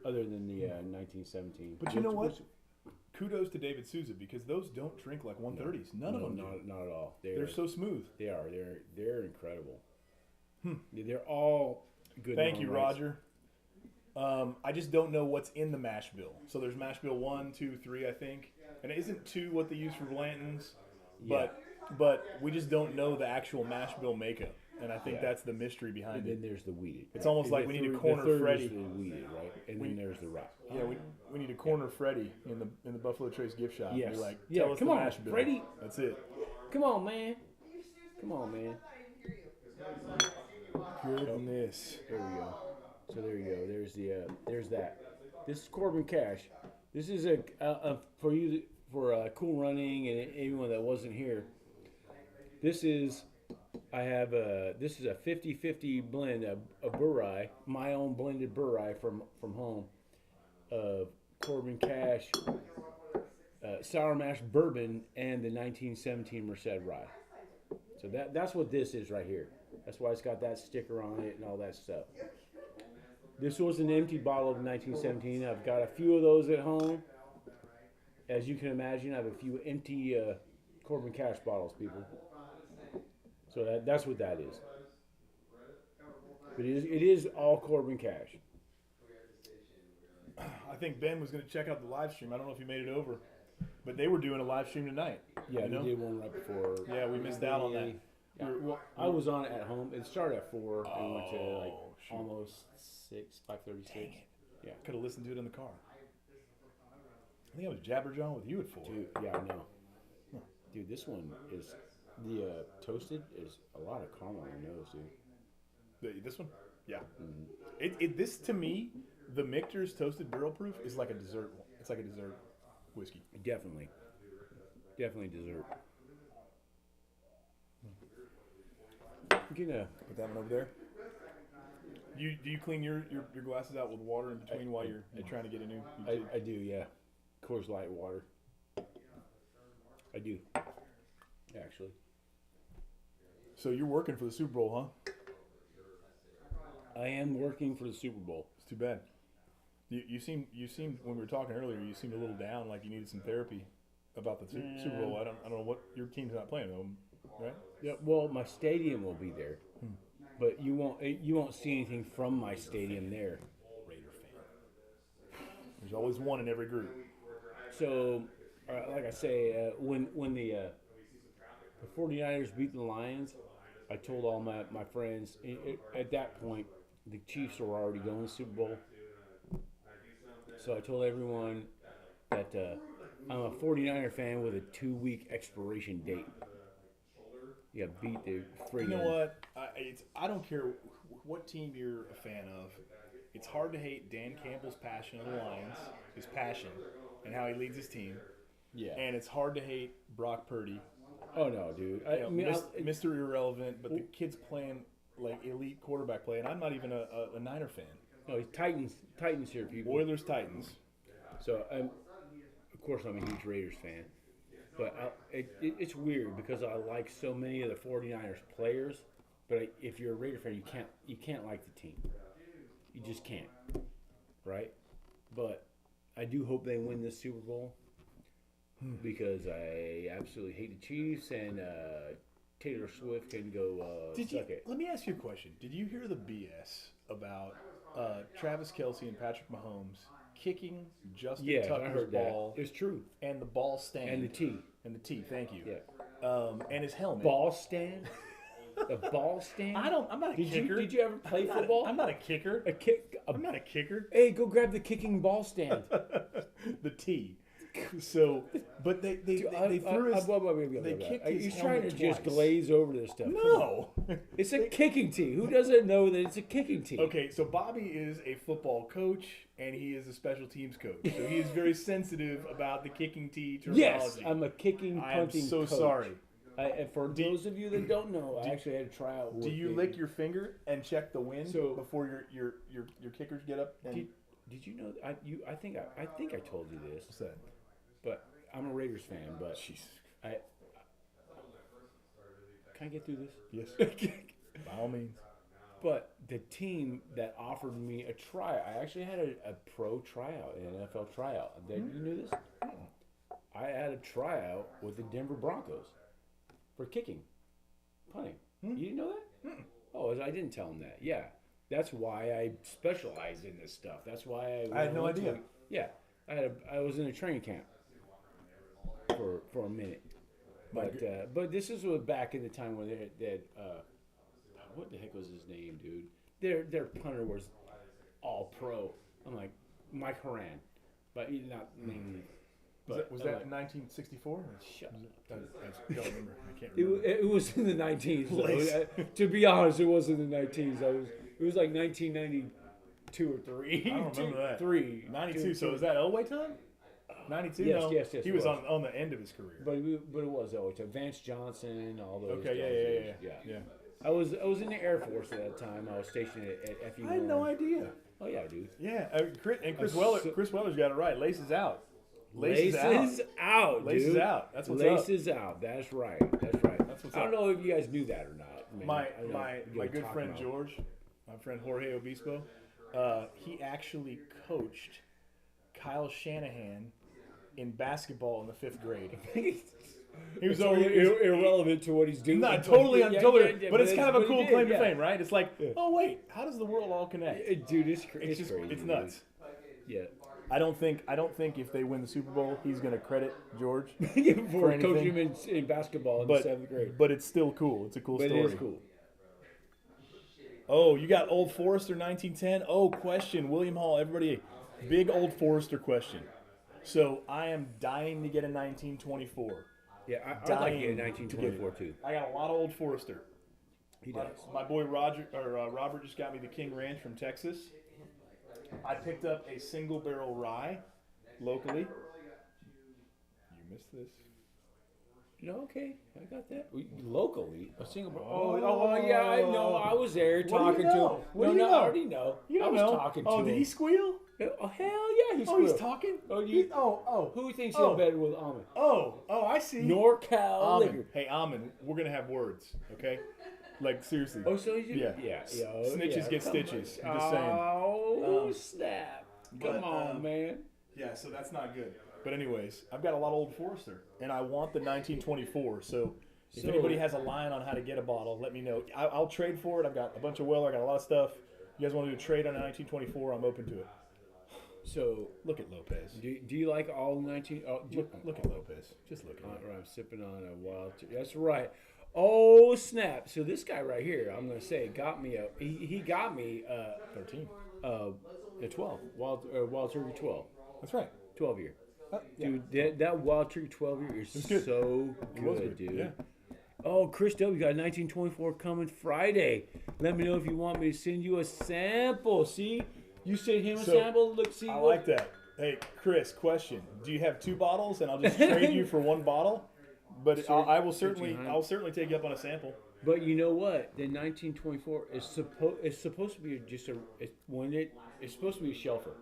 other than the 1917. But you know what? Kudos to David Souza because those don't drink like 130s. None of them do. not at all. They're so smooth. They are. They're incredible. They're all good. Thank in you, their own rights. Roger. I just don't know what's in the mash bill. So there's mash bill 1, 2, 3, I think. And isn't 2 what they use for Blanton's? But we just don't know the actual mash bill makeup. And I think that's the mystery behind And it. then there's the weeded. It's almost like we need to corner Freddie. The weeded, right? And then there's the rock. Yeah, we need to corner Freddie in the Buffalo Trace gift shop. Yes. Be like, Yeah, tell us come the on, mash bill. Freddie. That's it. Come on, man. Come on, man. Goodness. There we go. So there you go. There's that. This is Corbin Cash. This is for you for Cool Running and anyone that wasn't here. This is a 50-50 blend of Burreye, my own blended Burreye from home, of Corbin Cash, Sour Mash Bourbon, and the 1917 Merced Rye. So that's what this is right here. That's why it's got that sticker on it and all that stuff. This was an empty bottle of 1917. I've got a few of those at home. As you can imagine, I have a few empty Corbin Cash bottles, people. So that's what that is. But it is all Corbin Cash. I think Ben was going to check out the live stream. I don't know if he made it over, but they were doing a live stream tonight. Yeah, you know? they did one right before. Yeah, we missed out on that. Yeah. I was on it at home. It started at 4 and went to like almost 6, 5:36. Yeah, could have listened to it in the car. I think I was Jabberjaw with you at 4. Dude, yeah, I know. Dude, this one is the toasted is a lot of caramel on the nose, dude. This one, yeah. Mm-hmm. This to me, the Michter's Toasted Barrel Proof is like a dessert. It's like a dessert whiskey. Definitely dessert. Get put that one over there. Do you clean your glasses out with water in between while you're trying to get a new? I do, yeah. Coors Light water. I do, actually. So you're working for the Super Bowl, huh? I am working for the Super Bowl. It's too bad. You seemed when we were talking earlier, you seemed a little down, like you needed some therapy about the Super Bowl. I don't know what your team's not playing though, right? Yeah. Well, my stadium will be there, but you won't see anything from my stadium there. Raider fan. There's always one in every group. So, like I say, when the 49ers beat the Lions, I told all my friends at that point the Chiefs were already going to the Super Bowl. So I told everyone that I'm a 49er fan with a 2-week expiration date. Yeah, beat the friggin'. You know what? I don't care what team you're a fan of. It's hard to hate Dan Campbell's passion of the Lions, his passion, and how he leads his team. Yeah. And it's hard to hate Brock Purdy. Oh no, dude. Mr. Irrelevant, but the kid's playing like elite quarterback play, and I'm not even a Niner fan. No, he's Titans here, people. Oilers, Titans. So of course I'm a huge Raiders fan, but it's weird because I like so many of the 49ers players, but if you're a Raider fan, you can't like the team. You just can't, right? But I do hope they win this Super Bowl because I absolutely hate the Chiefs and Taylor Swift can go suck it. Let me ask you a question. Did you hear the BS about Travis Kelce and Patrick Mahomes kicking Justin Tucker's ball? It's true. And the ball stand. And the tee. And the tee, thank you. Yeah. And his helmet. Ball stand? A ball stand? I'm not a kicker. Did you ever play football? I'm not a kicker. I'm not a kicker. Hey, go grab the kicking ball stand. The tee. So, but they threw his. They kicked his He's trying to helmet just glaze over this stuff. No, it's a kicking tee. Who doesn't know that it's a kicking tee? Okay, so Bobby is a football coach and he is a special teams coach. So he is very sensitive about the kicking tee terminology. Yes, I'm a kicking punting coach. I am so sorry. For those of you that don't know, I actually had to try out. Do you lick your finger and check the wind before your kickers get up? And did you know? I think I told you this. What's that? But I'm a Raiders fan. But Jesus. Can I get through this? Yes. By all means. But the team that offered me a tryout, I actually had a pro tryout, an NFL tryout. You knew this? I had a tryout with the Denver Broncos for kicking, punting. You didn't know that? Oh, I didn't tell him that. Yeah. That's why I specialize in this stuff. That's why I had no idea. Yeah. I was in a training camp for a minute. But this is back in the time when they had what the heck was his name, dude? Their punter was all pro. I'm like Mike Horan, but he's not named. Was that in 1964? Shut up. I don't remember. I can't remember. It was in the 19s. To be honest, it was in the 19s. It was like 1992 or 3. I don't remember that. 92. So was that Elway time? 92? Yes. He was on the end of his career. But it was Elway time. Vance Johnson, all those. Okay, yeah. I was in the Air Force at that time. I was stationed at FE1. I had no idea. Oh yeah, dude. Yeah, Chris Weller's got it right. Laces out. Laces out, dude. Laces out. That's what's Laces out. That's right. That's what's I don't know if you guys knew that or not. My good friend George, my friend Jorge Obispo, he actually coached Kyle Shanahan in basketball in the 5th grade. He was irrelevant to what he's doing. Not totally, but it's kind of a cool claim to yeah. fame, right? It's like, oh wait, how does the world all connect? Dude, it's crazy. It's nuts. Yeah. I don't think if they win the Super Bowl, he's going to credit George for coaching him in basketball in the 7th grade. But it's still cool. It's a cool story. It is cool. Oh, you got Old Forester 1910. Oh, question. William Hall, everybody, big Old Forester question. So I am dying to get a 1924. Yeah, I'd like to get a 1924 too. I got a lot of Old Forester. He does. My boy Robert just got me the King Ranch from Texas. I picked up a single barrel rye locally. You missed this. No, okay, I got that. Locally, a single. Oh, yeah, I know. I was there talking to him. What do you know? I already know. You don't I was know. talking to Oh, him. did he squeal? Oh, hell yeah, he squealed. Oh, he's talking. Who thinks he'll bet with Almond? Oh, I see. NorCal liquor. Almond. Hey, Almond, we're gonna have words, okay? Like seriously. Oh, so you? Yeah. Snitches get stitches. I'm just saying. Oh, snap! Come on, man. Yeah, so that's not good. But anyways, I've got a lot of Old Forester, and I want the 1924. So if anybody has a line on how to get a bottle, let me know. I'll trade for it. I've got a bunch of Weller. I got a lot of stuff. You guys want to do a trade on a 1924? I'm open to it. So look at Lopez. Do you like all 19? Look at Lopez. Just look at him. I'm sipping on a wild. That's right. Oh snap! So this guy right here, I'm gonna say, got me he got me 13. A 12 wild turkey 12. That's right. 12 year. Yeah. Dude, that wild turkey 12 year is good. so good, dude. Yeah. Oh, Chris W. got 1924 coming Friday. Let me know if you want me to send you a sample. See, you send him a sample. Look, see. I like that. Hey, Chris, question: do you have 2 bottles, and I'll just trade you for 1 bottle? But I'll certainly take you up on a sample. But you know what? The 1924 is supposed to be just it's supposed to be a shelfer.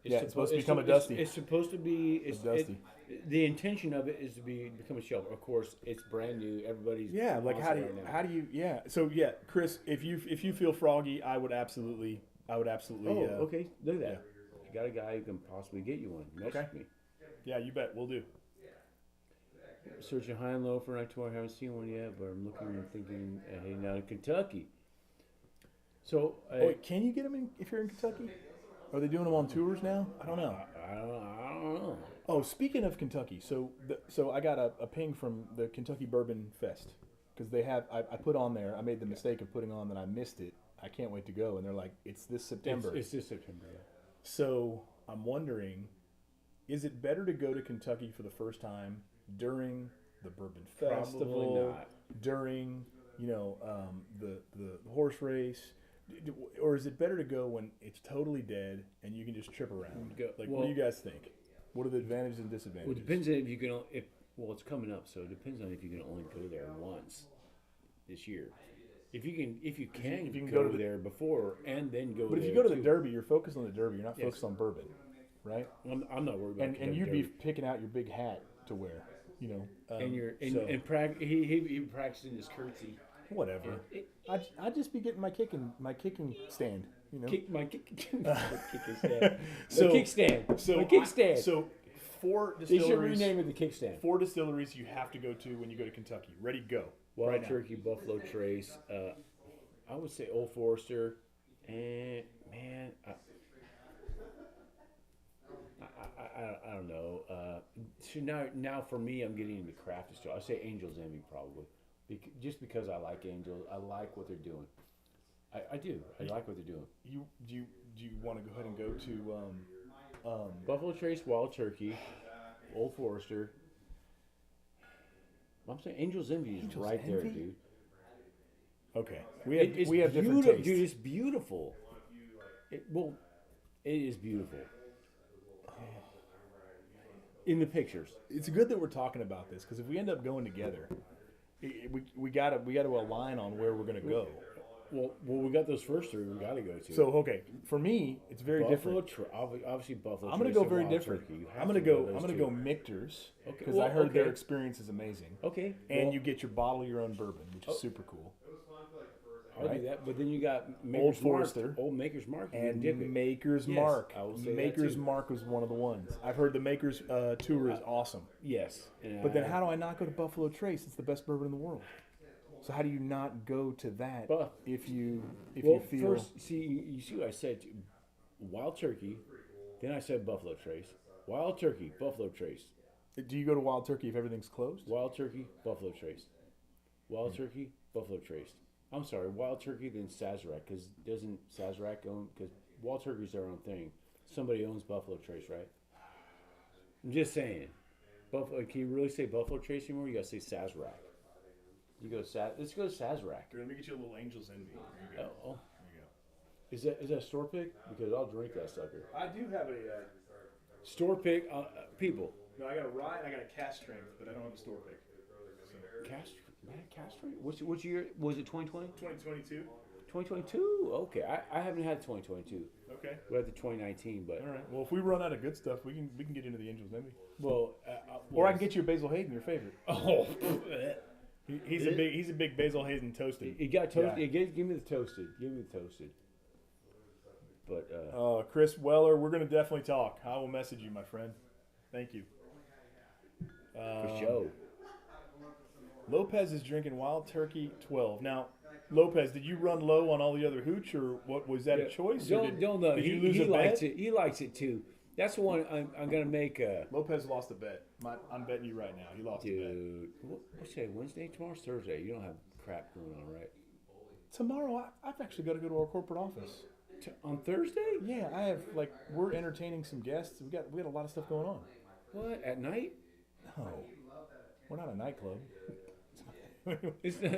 It's supposed to become a dusty. It's supposed to be dusty. The intention of it is to become a shelfer. Of course, it's brand new. Everybody's like how do you So Chris, if you feel froggy, I would absolutely. Oh, okay. Look at that. Yeah. You got a guy who can possibly get you one. Message me. Yeah, you bet. We'll do. Searching high and low for 1924. I haven't seen one yet, but I'm looking and thinking, hey, now in Kentucky. So, can you get them if you're in Kentucky? Are they doing them on tours now? I don't know. I don't know. Oh, speaking of Kentucky, so I got a ping from the Kentucky Bourbon Fest because they have. I put on there. I made the mistake of putting on that I missed it. I can't wait to go, and they're like, it's this September. It's this September. Yeah. So I'm wondering, is it better to go to Kentucky for the first time during the Bourbon Festival? Probably not. During the horse race. Or is it better to go when it's totally dead and you can just trip around? What do you guys think? What are the advantages and disadvantages? Well, it depends on if you can. It's coming up, so it depends on if you can only go there once this year. If you can go there before and then go. But if you go to the Derby, you're focused on the Derby. You're not focused on bourbon, right? I'm not worried about. And you'd be picking out your big hat to wear, and practicing his curtsy. Whatever. I'd just be getting my kicking stand. My kicking stand. So 4 distilleries. They should rename it the kickstand. 4 distilleries you have to go to when you go to Kentucky. Ready, go. Wild Turkey, Buffalo Trace. I would say Old Forester, and man, I don't know. So now for me, I'm getting into craft still. I say Angel's Envy probably. Just because I like Angels, I like what they're doing. I do. I like what they're doing. Do you want to go ahead and go to Buffalo Trace, Wild Turkey, Old Forester? I'm saying Angel's Envy is right there, dude. Okay, we have different tastes. Dude, it's beautiful. It is beautiful. In the pictures, it's good that we're talking about this because if we end up going together. We got to align on where we're going to go. Well, we got those first 3 we got to go to. So, okay, for me, it's very different. Obviously, Buffalo. I'm going to go very different. I'm going to go Michter's because I heard their experience is amazing. Okay, and you get your bottle of your own bourbon, which is super cool. I'll right? do that. But then you got Old Maker's Mark, Forester. Old Maker's Mark, you And can dip it. Maker's Yes, Mark. I will say that Maker's too. Mark was one of the ones. I've heard the Maker's Tour is awesome. Yes. But then how do I not go to Buffalo Trace? It's the best bourbon in the world. So how do you not go to that Well, if you well, feel first, you see what I said? Wild Turkey. Then I said Buffalo Trace. Wild Turkey, Buffalo Trace. Do you go to Wild Turkey if everything's closed? Wild Turkey, Buffalo Trace. Wild Turkey, Buffalo Trace. I'm sorry, Wild Turkey, then Sazerac, because doesn't Sazerac own? Because Wild Turkey's their own thing. Somebody owns Buffalo Trace, right? I'm just saying. Buffalo. Can you really say Buffalo Trace anymore? You gotta say Sazerac. You go Let's go to Sazerac. Let me get you a little Angel's Envy. There you Oh, There you is that a store pick? Because I'll drink that sucker. go. I do have a. Store pick, people. No, I got a rye and I got a cast strength, but I don't have a store pick. Castrate? Which year? Was it 2020? 2022. 2022? Okay, I haven't had 2022. Okay. We had the 2019, but All right. Well, if we run out of good stuff, we can get into the Angel's Envy. well, Or I can get you a Basil Hayden, your favorite. Oh, He's a big Basil Hayden toasted. you got toasted. Yeah. Give me the toasted. Give me the toasted. But Chris Weller, we're gonna definitely talk. I will message you, my friend. Thank you. for show. Lopez is drinking Wild Turkey 12. Now, Lopez, did you run low on all the other hooch, or what was that a choice? Or Don't know. Did you He lose a likes bet? it. He likes it too. That's the one I'm gonna make. Lopez lost a bet. I'm betting you right now. He lost a bet. Dude, what's today? Wednesday? Tomorrow's Thursday. You don't have crap going on, right? Tomorrow, I've actually got to go to our corporate office. On Thursday? Yeah, I have we're entertaining some guests. We got a lot of stuff going on. What, at night? No, we're not a nightclub. It's not,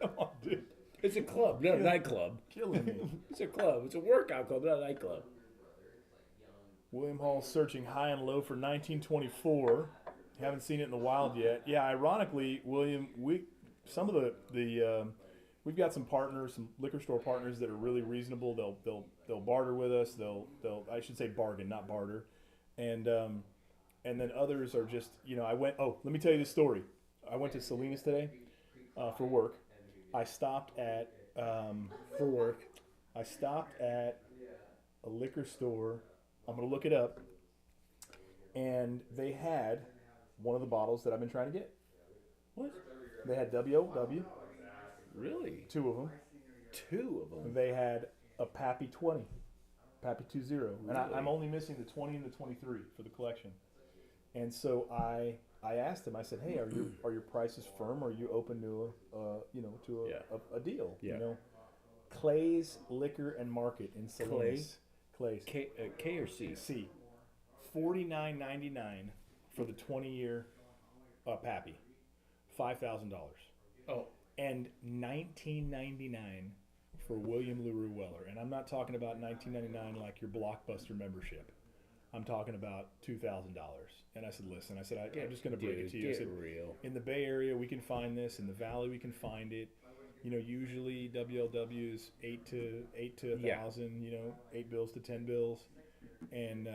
Come on, dude. it's a club, not a nightclub. Killing me. It's a club. It's a workout club, not a nightclub. William Hall searching high and low for 1924. Haven't seen it in the wild yet. Yeah, ironically, William, some of the we've got some partners, some liquor store partners that are really reasonable. They'll barter with us. They'll I should say bargain, not barter. And then others are just, I went. Oh, let me tell you this story. I went to Salinas today for work. I stopped at for work. I stopped at a liquor store. I'm gonna look it up. And they had one of the bottles that I've been trying to get. What? They had WOW, Really? two of them. Two of them? They had a Pappy 20, Pappy 20, and Really? I'm only missing the 20 and the 23 for the collection. And so I asked him. I said, "Hey, are your prices firm? Are you open to a deal? Yeah. Clay's Liquor and Market in Salinas. Clay's K or C? C, $49.99 for the 20-year Pappy, $5,000. Oh. And $19.99 for William LaRue Weller. And I'm not talking about $19.99 like your Blockbuster membership. I'm talking about $2,000. And I said, listen, I'm just going to break it to you. I said, real. in the Bay Area, we can find this. In the Valley, we can find it. Usually WLW is 8 to 1,000. 8 bills to 10 bills. And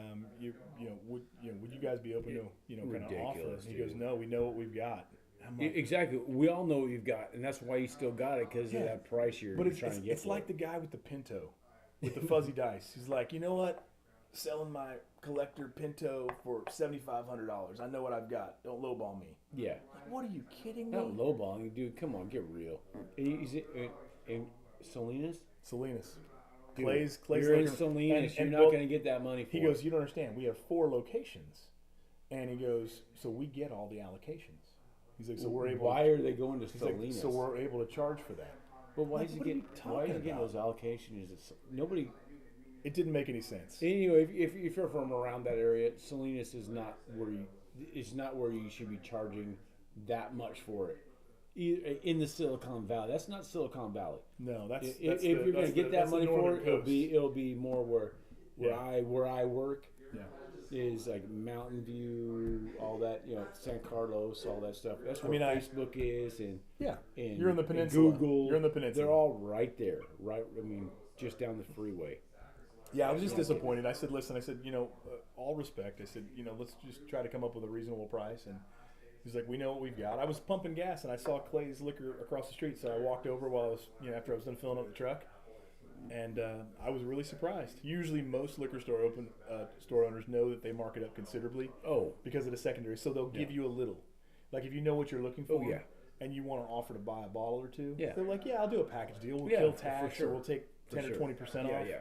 would you guys be open to kind of offer? And he goes, no, we know what we've got. I'm like, Exactly. We all know what you've got, and that's why you still got it, because of that price you're trying to get. It's like the guy with the Pinto, with the fuzzy dice. He's like, you know what? Selling my collector Pinto for $7,500. I know what I've got. Don't lowball me. Yeah. Like, what are you kidding me? Not lowballing, dude. Come on, get real. Is it in Salinas? Salinas. Dude, Clay's you're in Liquor- Salinas. You're and not well, going to get that money for He it. goes, you don't understand. We have 4 locations. And he goes, so we get all the allocations. He's like, so we're able. Why are they going to He's like, Salinas? so we're able to charge for that. But why Like, is he what are getting? we Why is he talking getting about? those allocations? Nobody. It didn't make any sense. Anyway, if you're from around that area, Salinas is not where you. It's not where you should be charging that much for it. In the Silicon Valley, that's not Silicon Valley. No, that's If you're going to get that money for it, it'll be more where I work. Yeah. Is like Mountain View, all that, San Carlos, all that stuff. That's where I- Facebook is, and You're in the peninsula. Google. You're in the peninsula. They're all right there, right? I mean, just down the freeway. Yeah, I was just disappointed. I said, listen, all respect. I said, let's just try to come up with a reasonable price. He's like, we know what we've got. I was pumping gas and I saw Clay's Liquor across the street, so I walked over while I was, after I was done filling up the truck, and I was really surprised. Usually, most liquor store owners know that they mark it up considerably. Oh, because of the secondary, so they'll give you a little. Like if you know what you're looking for, and you want to offer to buy a bottle or two, they're like, yeah, I'll do a package deal. We'll kill tax, or we'll take 10 or 20% off. Yeah.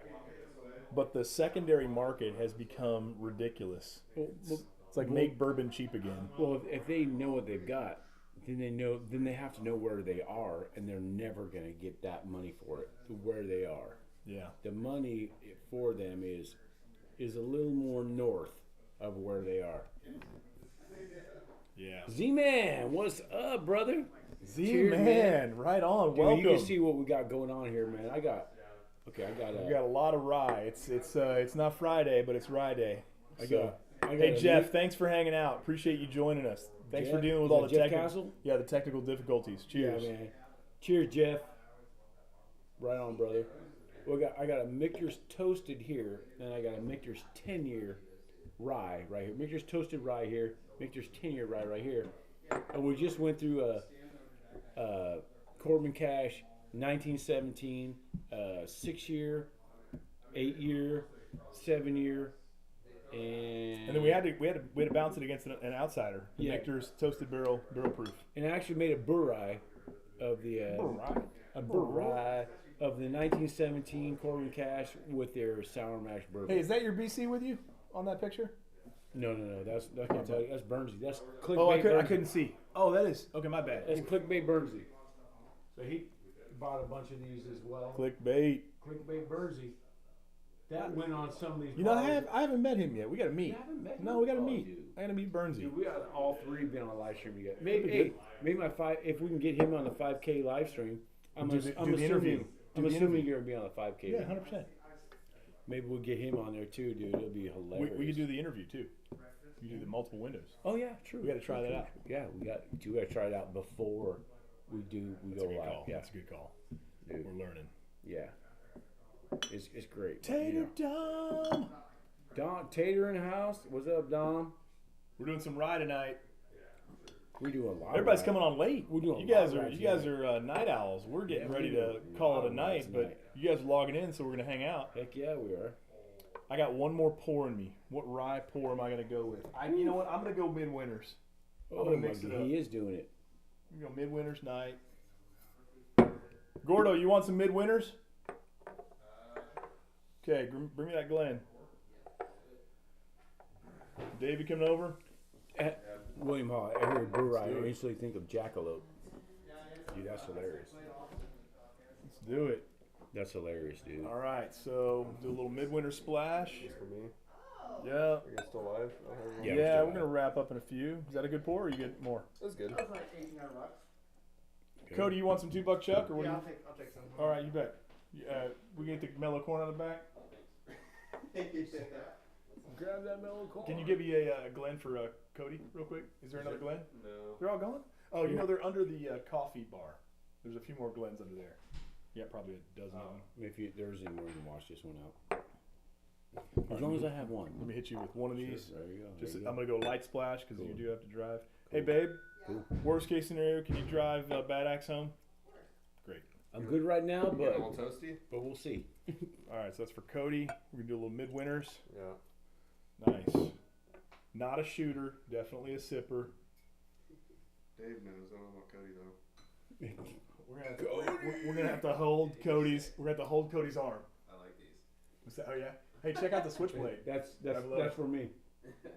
But the secondary market has become ridiculous. It's like make bourbon cheap again. Well, if they know what they've got, then they have to know where they are, and they're never going to get that money for it. Where they are, the money for them is a little more north of where they are. Yeah. Z-Man, what's up, brother? Z-Man, right on. Dude, welcome. You can see what we got going on here, man. We got a lot of rye. It's not Friday, but it's Rye Day. Hey Jeff, thanks for hanging out. Appreciate you joining us. Thanks for dealing with all the the technical difficulties. Cheers. Yeah, man. Cheers, Jeff. Right on, brother. Well, I got a Michter's Toasted here, and I got a Michter's 10-year rye right here. Michter's Toasted rye here. Michter's 10-year rye right here. And we just went through a Corbin Cash 1917 6-year, 8-year, 7-year. And then we had to bounce it against an outsider. Michter's Toasted Barrel Proof. And I actually made a burr rye of the burr rye of the 1917 Corbin Cash with their sour mash bourbon. Hey, is that your BC with you on that picture? No. I can't tell you. That's Bernsey. That's clickbait. Oh, I couldn't see. Oh, that is okay. My bad. That's clickbait Bernsey. So he bought a bunch of these as well. Clickbait Bernsey. That went on some of these. I haven't met him yet. We got to meet. You haven't met him? No, we got to meet. Dude. I got to meet Bernsey. Dude, we got all three been on a live stream together. Maybe if we can get him on the 5K live stream, I'm assuming you're gonna be on the 5K. Yeah, 100%. Maybe we'll get him on there too, dude. It'll be hilarious. We could do the interview too. You do the multiple windows. Oh yeah, true. We got to try that out. Yeah, we got to try it out before we go live. Yeah, that's a good call. Dude. We're learning. Yeah, it's great. Tater Dom. Tater in the house. What's up, Dom? We're doing some rye tonight. We do a lot. Everybody's coming on late. We're doing. You guys are night owls. We're getting ready to call it a night, but you guys are logging in, so we're gonna hang out. Heck yeah, we are. I got one more pour in me. What rye pour am I gonna go with? You know what? I'm gonna go midwinters. I'm gonna mix it up. He is doing it. You go midwinters night. Gordo, you want some midwinters? Okay, bring me that Glen. Davey coming over? William Hall, I heard brew rye. I instantly think of jackalope. Dude, that's hilarious. Let's do it. That's hilarious, dude. All right, so do a little midwinter splash. For me. Yeah. Are you guys still live? Yeah, we're gonna wrap up in a few. Is that a good pour, or you get more? That's good. That was like $1,800. Okay. Cody, you want some $2 chuck, or what? Yeah, do I'll take some. All right, you bet. We get the mellow corn on the back. Grab that mellow corn. Can you give me a Glen for Cody, real quick? Is there another Glen? No. They're all gone? Oh, you know they're under the coffee bar. There's a few more Glens under there. Yeah, probably a dozen of them. If there's any more, you can wash this one out. As long as I have one. Let me hit you with one of these. Sure, there you go. Just I'm gonna go light splash because you do have to drive. Cool. Hey babe. Cool. Worst case scenario, can you drive Bad Axe home? Great. I'm good right now, A little toasty. but we'll see. All right, so that's for Cody. We're gonna do a little midwinters. Yeah. Nice. Not a shooter, definitely a sipper. Dave knows. I don't know about Cody though. We're gonna have to hold Cody's. We're gonna have to hold Cody's arm. I like these. What's that? Oh yeah. Hey, check out the switchblade. That's for me.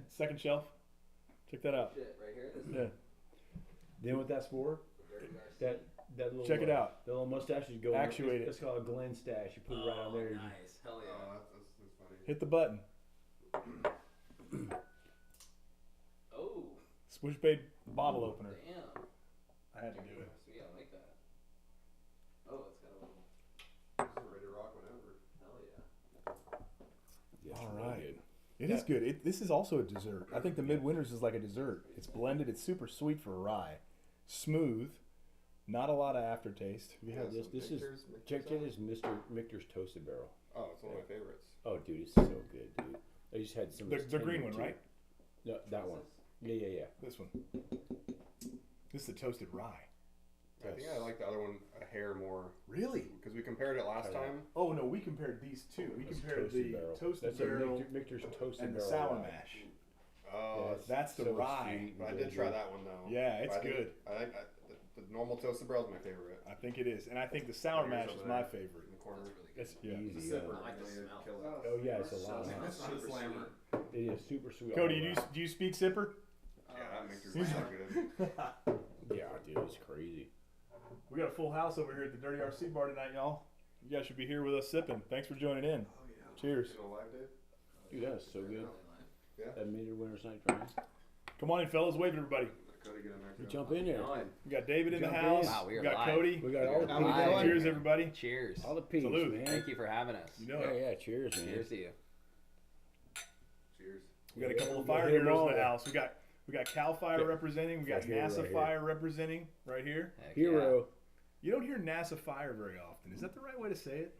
Second shelf. Check that out. Shit, right here. Yeah. Then what that's for? That little. Check it out. The little mustaches go. Actuate it. That's called a Glen stash. You put it right on there. Nice. Hell yeah. Oh, that's funny. Hit the button. Oh. Switchblade bottle opener. Damn. I had to do it. Sweet, I like that. Oh, it's got a little. This is ready to rock whenever. Hell yeah. Yeah, All really right. good. It is good. This is also a dessert. I think the midwinters is like a dessert. It's blended. It's super sweet for a rye. Smooth. Not a lot of aftertaste. We have this. This is check this Mr. Michter's Toasted Barrel. Oh, it's one of my favorites. Oh, dude, it's so good, dude. I just had some. The green one, right? No, that one. Yeah. This one. This is the toasted rye. I think I like the other one a hair more Really? because we compared it last time. Oh no, we compared these two. We That's compared toasted the barrel. toasted That's barrel Victor's toasted and the barrel sour rye. mash. Oh, Yeah, That's the so rye. sweet but I and did try ginger. that one though. Yeah, it's I think- good. I think the normal toasted barrel is my favorite. I think it is, and I think the sour mash is my favorite. In the corner. It's Yeah. easy. Zipper. I like the smell. Oh yeah, it's a lot. So Huh? It's not a slammer. It is super sweet. Cody, all do you speak zipper? Yeah, that makes your so good. around. Yeah, dude, it's crazy. We got a full house over here at the Dirty RC Bar tonight, y'all. You guys should be here with us sipping. Thanks for joining in. Cheers. Still alive, Dave? Dude, that's so good. Yeah. That Major Winter's Night Train. Come on in, fellas. Wave at everybody. Let Cody get in there You too. jump in there. We got David in the Jump in. house. Wow, we are got live. Cody. We got all the How peeps. we doing? Cheers, everybody. Cheers. All the peeps, Salute. man. Thank you for having us. You know Yeah, it. yeah. Cheers, man. Cheers to you. Cheers. We got a couple of Yeah, fire hit 'em heroes all. in the house. We got Cal Fire Yeah. representing. We got Right here, NASA right here. Fire representing right here. Heck Hero. You don't hear NASA Fire very often. Is that the right way to say it?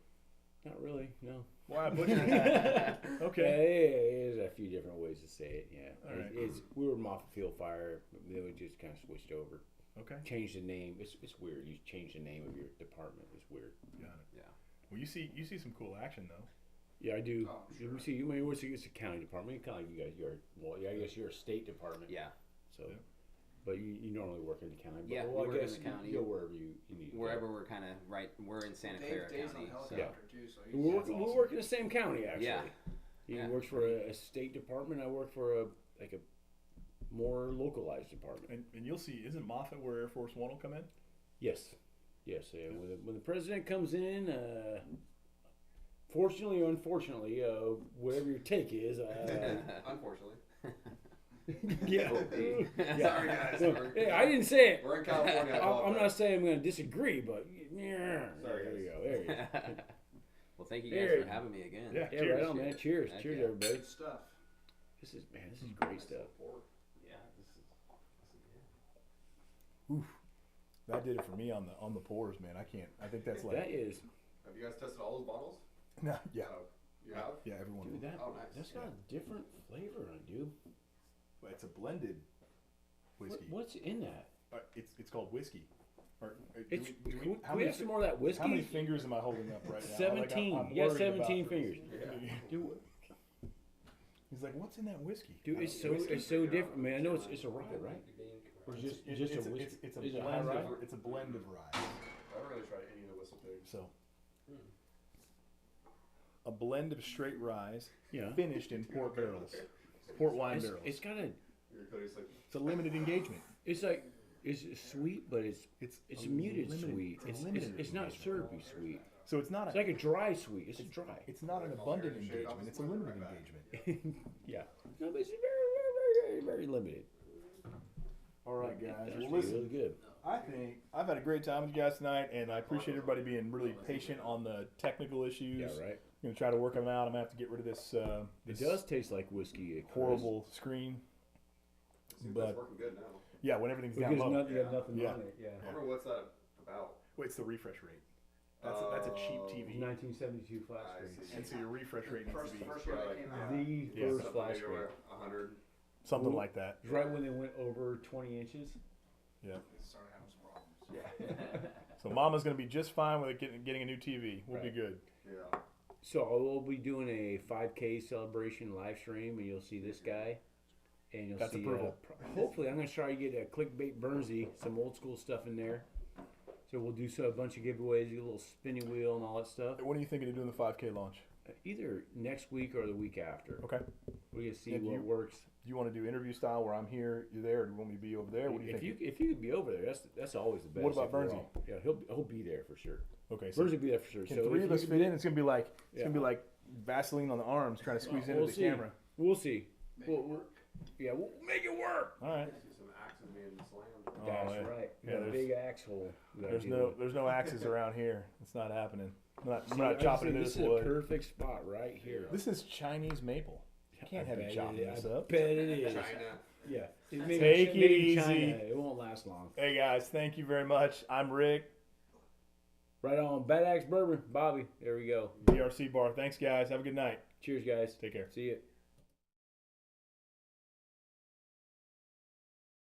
Not really, no. Why I butchered it? Yeah, Okay. there's a few different ways to say it. Yeah, All right. we were Moffett Field Fire. Then we just kind of switched over, Okay. changed the name. It's weird. You change the name of your department. It's weird. Got it. Yeah. Well, you see some cool action though. Yeah, I do. Oh, sure. We see. I mean, it's a county department. Kind of like you guys. I guess you're a state department. Yeah. So, Yeah. but you normally work in the county. But, Yeah, well, we I work in guess the county. You go wherever you need. to go. Wherever we're kind of right, we're in Santa Clara Dave's County. on So. helicopter too, so he's We That's we awesome. work in the same county actually. Yeah. He Yeah. works for a state department. I work for a more localized department. And you'll see, isn't Moffett where Air Force One will come in? Yes. When the president comes in, fortunately or unfortunately, whatever your take is, Unfortunately. yeah. Sorry, guys. Hey, I didn't say it. We're in California. I'm not saying I'm going to disagree, but yeah. Sorry, there you guys. go. There you go. Well, thank you There. guys for having me again. Yeah. Yeah, Cheers. right on, man. Cheers. Heck Cheers, yeah. everybody. good stuff. This is great stuff. Yeah. That did it for me on the pours, man. I can't. I think that's like. That is, Have you guys tested all those bottles? No, yeah, Oh, you have? yeah. Everyone. dude, Oh, nice. that's got a different flavor on it, dude. It's a blended whiskey. What's in that? It's called whiskey. Or, It's, do can we, how we many have some more of that whiskey? How many fingers am I holding up right now? 17. I'm You got worried 17 about- fingers. Dude, He's like, what's in that whiskey? dude, it's so different, man. I know it's a rye, right? Or just It's just a it's whiskey. it's a Is it blend high rye? of it's a blend of rye. I haven't really tried any of the whistle pigs. So a blend of straight rye Yeah. finished in port barrels, port wine barrels. It's got a. Your Cody's like, It's a limited engagement. It's like it's sweet, but it's It's a muted limited- sweet. it's a limited It's not engagement. syrupy sweet. So it's not It's like a dry sweet. It's a dry. it's not an abundant engagement. It's a limited engagement. Yeah. No, but it's very limited. All right, guys. That's Well, really, listen. really good. I think I've had a great time with you guys tonight, and I appreciate everybody being really patient on the technical issues. Yeah, right. I'm gonna try to work them out. I'm gonna have to get rid of this. It This does taste like whiskey. horrible screen. seems But- that's working good now. Yeah, when everything's down Because low. you have nothing Yeah. on it. Yeah. I wonder what's that about. Wait, it's the refresh rate. That's a cheap TV. 1972 flat I screen. see. And so your refresh rate needs First, to be first one that came out. The Yeah. first Something flat maybe screen. over 100. something Ooh. like that. It was right when they went over 20 inches. Yeah. Started having some problems. So Mama's gonna be just fine with it getting a new TV. We'll be Right. good. Yeah. So we'll be doing a 5K celebration live stream, and you'll see this guy, and you'll That's see. approval. Hopefully, I'm gonna try to get a clickbait Bernsey, some old school stuff in there. So we'll do a bunch of giveaways, a little spinning wheel and all that stuff. When are you thinking of doing the 5K launch? Either next week or the week after. Okay. We're gonna see And what you- works. Do you want to do interview style where I'm here, you're there, or do you want me to be over there? What do you If think? you could be over there, that's always the best. What about if we're Bernsey? all- Yeah, he'll be there for sure. Okay, so Bernsey will be there for sure. can So three if of you us could fit in? It's gonna be like Yeah. Vaseline on the arms trying to squeeze into We'll the see. camera. We'll see. Make We'll, it work. yeah, we'll make it work. All right. See some axes being slammed. Oh, That's yeah. right. Yeah, Yeah, there's- big axe hole. we gotta deal with. There's no axes around here. It's not happening. I'm not See, I chopping see, into this this is wood. a perfect spot right here. This is Chinese maple. You can't have you bet chopping it is. this I up. bet it is. China. Yeah. Take it maybe China. easy. It won't last long. Hey guys, thank you very much. I'm Rick, Right on. Bad Axe Bourbon. Bobby. There we go. DRC Bar. Thanks guys. Have a good night. Cheers, guys. Take care. See you.